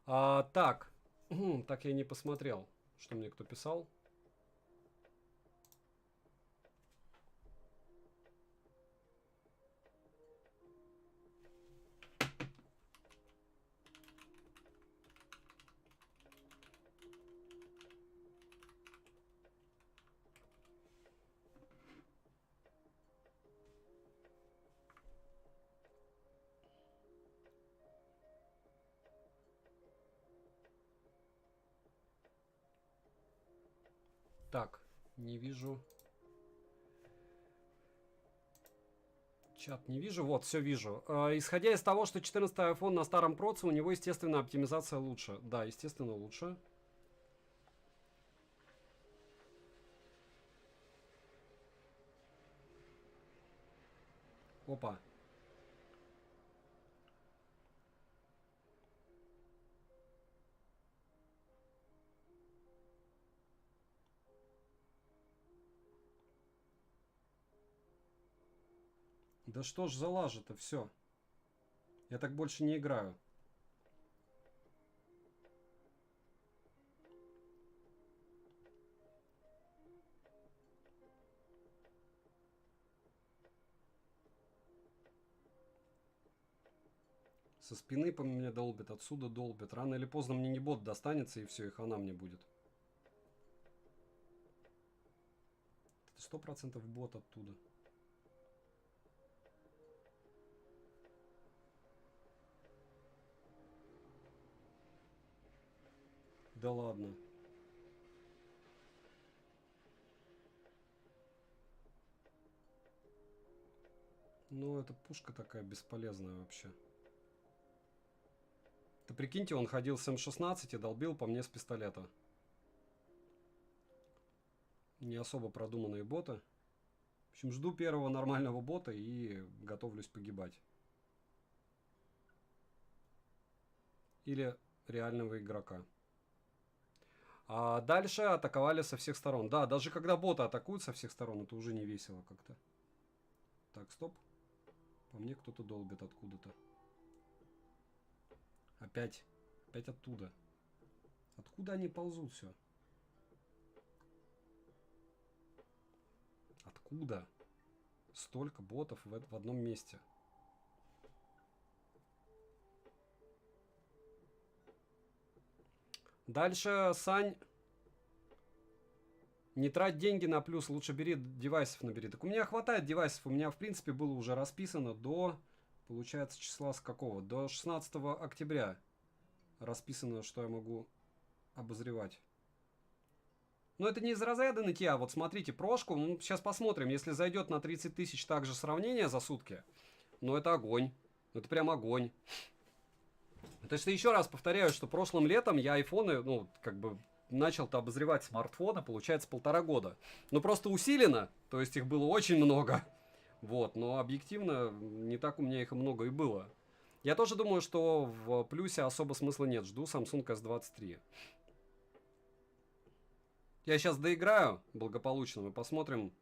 Так. Так я не посмотрел, что мне кто писал. Так, не вижу. Чат не вижу. Вот, все вижу. Исходя из того, что 14-й iPhone на старом проце, у него, естественно, оптимизация лучше. Да, естественно, лучше. Опа. Да что ж за лажа-то, все. Я так больше не играю. Со спины по мне долбит, отсюда долбит. Рано или поздно мне не бот достанется, и все, и хана мне будет. Это 100% бот оттуда. Да ладно. Ну, эта пушка такая бесполезная вообще. Ты прикиньте, он ходил с М16 и долбил по мне с пистолета. Не особо продуманные боты. В общем, жду первого нормального бота и готовлюсь погибать. Или реального игрока. А дальше атаковали со всех сторон. Да, даже когда боты атакуют со всех сторон, это уже не весело как-то. Так, стоп. По мне кто-то долбит откуда-то. Опять. Опять оттуда. Откуда они ползут все? Откуда? Столько ботов в одном месте. Дальше, Сань. Не трать деньги на плюс, лучше бери девайсов набери. Так у меня хватает девайсов. У меня, в принципе, было уже расписано до, получается, числа с какого? До 16 октября расписано, что я могу обозревать. Но это не из разряда нытья. Вот смотрите, прошку. Ну, сейчас посмотрим. Если зайдет на 30 тысяч также сравнение за сутки, ну это огонь. Это прям огонь. То есть еще раз повторяю, что прошлым летом я айфоны, ну, как бы начал-то обозревать смартфоны, получается, 1,5 года. Ну, просто усиленно, то есть их было очень много. Вот, но объективно не так у меня их много и было. Я тоже думаю, что в плюсе особо смысла нет. Жду Samsung S23. Я сейчас доиграю благополучно, мы посмотрим,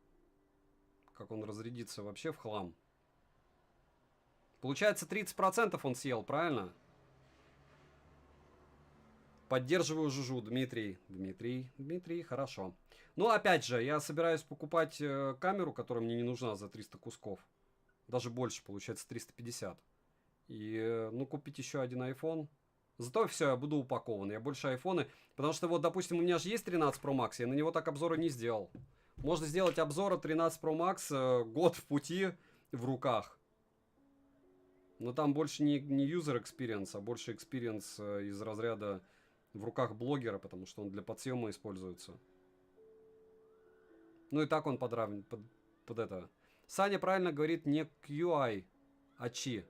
как он разрядится вообще в хлам. Получается, 30% он съел, правильно? Поддерживаю Жужу, Дмитрий, хорошо. Ну, опять же, я собираюсь покупать камеру, которая мне не нужна за 300 кусков. Даже больше, получается, 350. И, ну, купить еще один iPhone. Зато все, я буду упакован. Я больше айфоны. Потому что, вот, допустим, у меня же есть 13 Pro Max, я на него так обзора не сделал. Можно сделать обзор 13 Pro Max, год в пути, в руках. Но там больше не user experience, а больше experience из разряда в руках блогера, потому что он для подсъема используется. Ну и так он под это. Саня правильно говорит не QI, а Qi.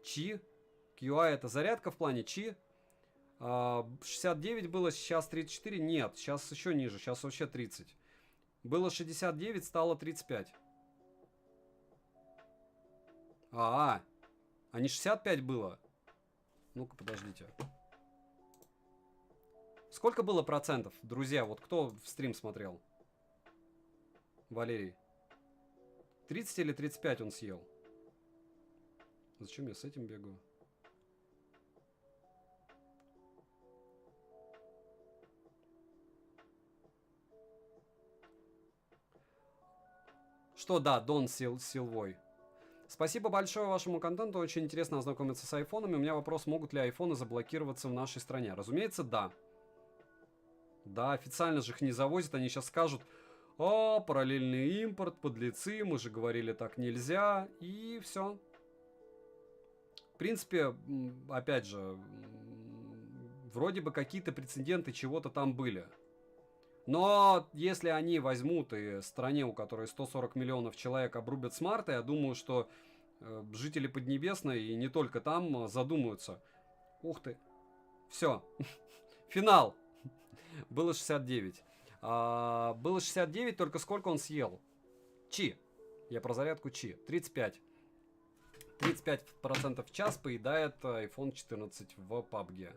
Qi. QI это зарядка в плане Qi. 69 было, сейчас 34. Нет, сейчас еще ниже, сейчас вообще 30. Было 69, стало 35. А не 65 было? Ну-ка, подождите. Сколько было процентов, друзья? Вот кто в стрим смотрел? Валерий. 30 или 35 он съел? Зачем я с этим бегаю? Что, да, Дон Силвой. Спасибо большое вашему контенту, очень интересно ознакомиться с айфонами. У меня вопрос, могут ли айфоны заблокироваться в нашей стране? Разумеется, да. Да, официально же их не завозят, они сейчас скажут, параллельный импорт, подлецы, мы же говорили, так нельзя, и все. В принципе, опять же, вроде бы какие-то прецеденты чего-то там были. Но если они возьмут и стране, у которой 140 миллионов человек, обрубят смарты, я думаю, что жители Поднебесной и не только там задумаются. Ух ты. Все. Финал. Было 69. Было 69, только сколько он съел? Чи. Я про зарядку Чи. 35. 35% в час поедает iPhone 14 в PUBG.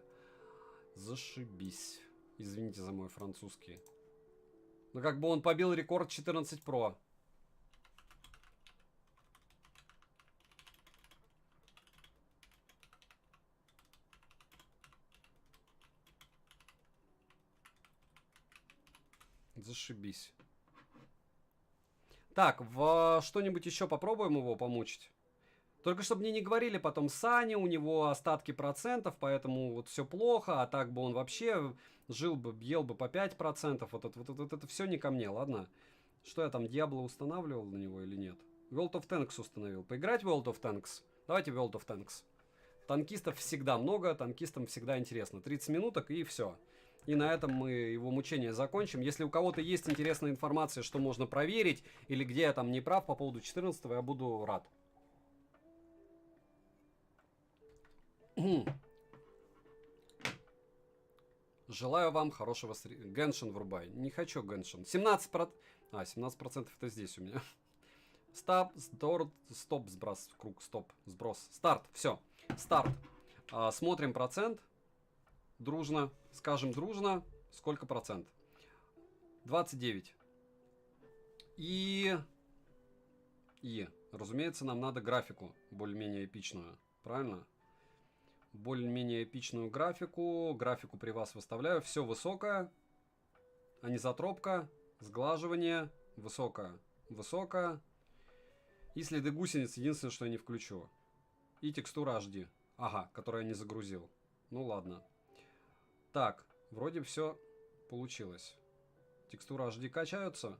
Зашибись. Извините за мой французский. Но как бы он побил рекорд 14 Pro. Зашибись. Так, в что-нибудь еще попробуем его помучить? Только чтобы мне не говорили потом, Саня, у него остатки процентов, поэтому вот все плохо, а так бы он вообще жил бы, ел бы по 5%. Вот это все не ко мне, ладно? Что я там, Diablo устанавливал на него или нет? World of Tanks установил. Поиграть в World of Tanks? Давайте World of Tanks. Танкистов всегда много, танкистам всегда интересно. 30 минуток и все. И на этом мы его мучение закончим. Если у кого-то есть интересная информация, что можно проверить, или где я там не прав по поводу 14-го, я буду рад. Желаю вам хорошего Геншин врубай. Не хочу Геншин. 17%. 17% это здесь у меня. Стоп, сброс, круг, стоп, сброс. Старт, все. Старт. Смотрим процент. Дружно. Скажем дружно. Сколько процент? 29. И, разумеется, нам надо графику более-менее эпичную. Правильно? Более-менее эпичную графику. Графику при вас выставляю. Все высокое. Анизотропка. Сглаживание. Высокое. Высокое. И следы гусениц. Единственное, что я не включу. И текстура HD. Ага, которую я не загрузил. Ну ладно. Так, вроде все получилось. Текстура HD качаются.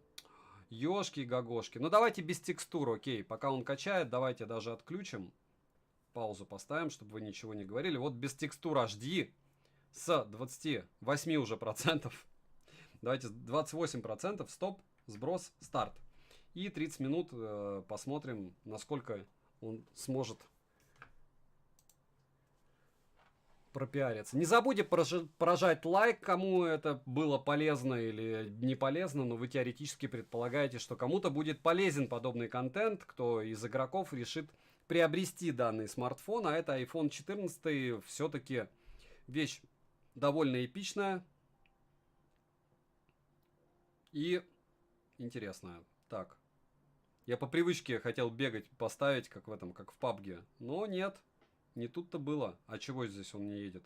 Ёшки и гагошки. Ну давайте без текстур, окей. Пока он качает, давайте даже отключим. Паузу поставим, чтобы вы ничего не говорили. Вот без текстур HD с 28 уже процентов. Давайте 28%. Стоп, сброс, старт. И 30 минут посмотрим, насколько он сможет пропиариться. Не забудьте прожать лайк, кому это было полезно или не полезно, но вы теоретически предполагаете, что кому-то будет полезен подобный контент, кто из игроков решит приобрести данный смартфон, а это iPhone 14 все-таки вещь довольно эпичная и интересная. Так, я по привычке хотел бегать, поставить, как в этом, как в PUBG, но нет. Не тут-то было. А чего здесь он не едет?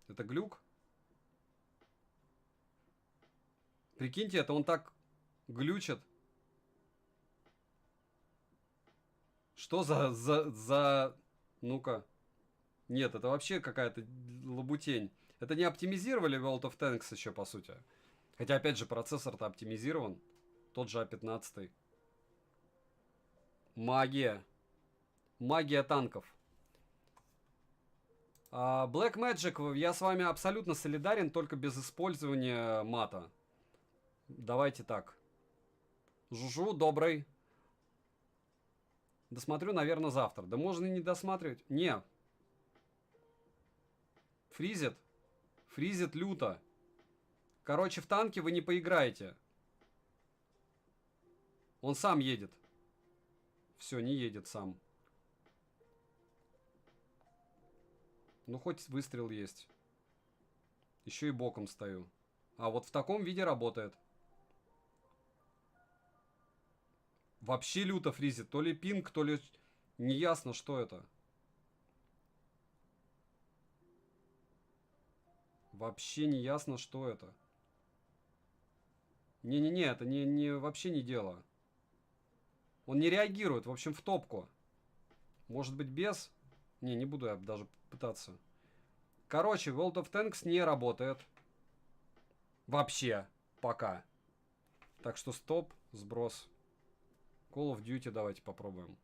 Это глюк? Прикиньте, это он так глючит. Что за... Ну-ка. Нет, это вообще какая-то лабутень. Это не оптимизировали World of Tanks еще, по сути. Хотя, опять же, процессор-то оптимизирован. Тот же А15. Магия. Магия танков. Black Magic, я с вами абсолютно солидарен, только без использования мата. Давайте так. Жужу, добрый. Досмотрю, наверное, завтра. Да можно и не досматривать. Не. Фризит. Фризит люто. Короче, в танке вы не поиграете. Он сам едет. Все, не едет сам. Ну, хоть выстрел есть. Еще и боком стою. А вот в таком виде работает. Вообще люто фризит. То ли пинг, то ли... Неясно, что это. Вообще не ясно, что это. Не-не-не, это вообще не дело. Он не реагирует, в общем, в топку. Может быть, без? Не буду я даже пытаться. Короче, World of Tanks не работает. Вообще. Пока. Так что стоп, сброс. Call of Duty давайте попробуем.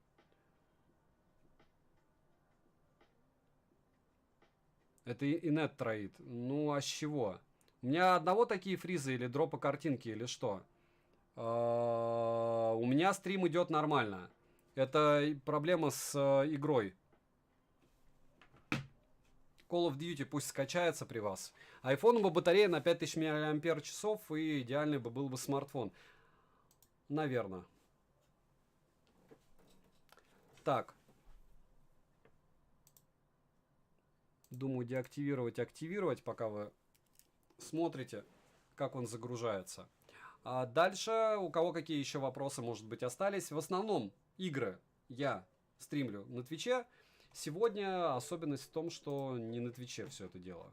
Это и нет троит. Ну, а с чего? У меня одного такие фризы или дропы картинки, или что? У меня стрим идет нормально. Это проблема с игрой. Call of Duty пусть скачается при вас. iPhone бы батарея на 5000 мАч, и идеальный бы был бы смартфон. Наверное. Так. Думаю, деактивировать, активировать, пока вы смотрите, как он загружается. А дальше, у кого какие еще вопросы, может быть, остались. В основном игры я стримлю на Твиче. Сегодня особенность в том, что не на Твиче все это дело.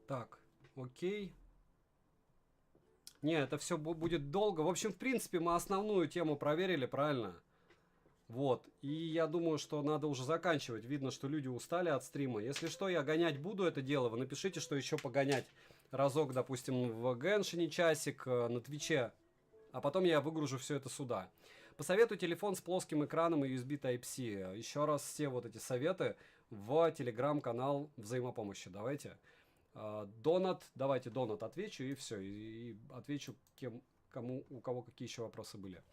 Так, окей. Не, это все будет долго. В общем, в принципе, мы основную тему проверили, правильно? Вот. И я думаю, что надо уже заканчивать. Видно, что люди устали от стрима. Если что, я гонять буду это дело. Вы напишите, что еще погонять. Разок, допустим, в Геншине часик, на Твиче. А потом я выгружу все это сюда. Посоветую телефон с плоским экраном и USB Type-C. Еще раз все вот эти советы в телеграм-канал взаимопомощи. Давайте. Донат, давайте Донат отвечу и все. И отвечу у кого какие еще вопросы были.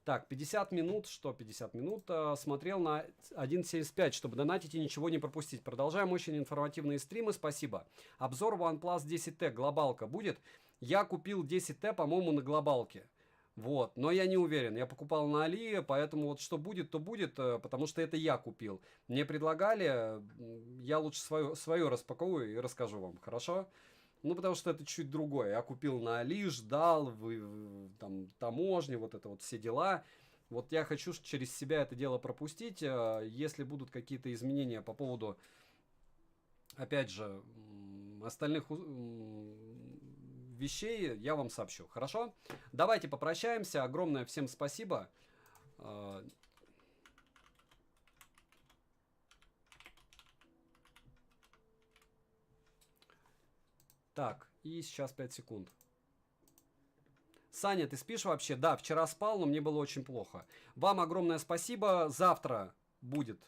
Так, 50 минут, что 50 минут, смотрел на 1.75, чтобы донатить и ничего не пропустить. Продолжаем очень информативные стримы, спасибо. Обзор OnePlus 10T, глобалка будет? Я купил 10T, по-моему, на глобалке. Вот, но я не уверен, я покупал на Али, поэтому вот что будет, то будет, потому что это я купил. Мне предлагали, я лучше свое распаковываю и расскажу вам, хорошо? Ну, потому что это чуть другое. Я купил на Али, ждал, там, таможни, вот это вот все дела. Вот я хочу через себя это дело пропустить. Если будут какие-то изменения по поводу, опять же, остальных вещей, я вам сообщу. Хорошо? Давайте попрощаемся. Огромное всем спасибо. Так, и сейчас 5 секунд. Саня, ты спишь вообще? Да, вчера спал, но мне было очень плохо. Вам огромное спасибо. Завтра будет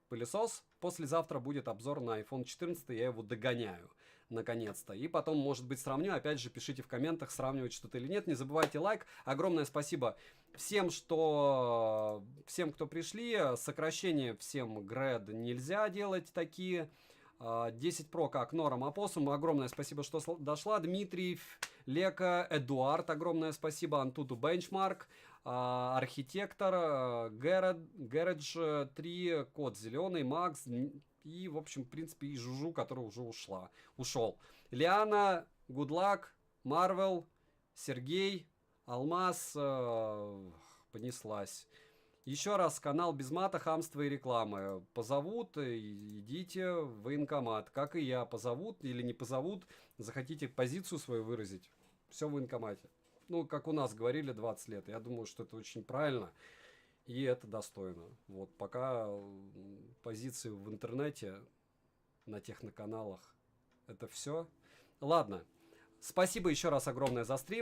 пылесос. Послезавтра будет обзор на iPhone 14. Я его догоняю. Наконец-то. И потом, может быть, сравню. Опять же, пишите в комментах, сравнивать что-то или нет. Не забывайте лайк. Огромное спасибо всем, кто пришли. Сокращение всем гред нельзя делать такие. 10 Pro как Норм Апоссум. Огромное спасибо, что дошла. Дмитрий, Лека, Эдуард. Огромное спасибо. Антуту Бенчмарк. Архитектор. Гэредж 3. Код Зеленый. Макс. И, в общем, в принципе, и Жужу, который уже ушел. Лиана. Гудлак. Марвел. Сергей. Алмаз. Понеслась. Еще раз, канал без мата, хамства и рекламы. Позовут, идите в военкомат. Как и я, позовут или не позовут, захотите позицию свою выразить, все в военкомате. Ну, как у нас говорили, 20 лет. Я думаю, что это очень правильно и это достойно. Вот, пока позиции в интернете, на техноканалах, это все. Ладно, спасибо еще раз огромное за стрим.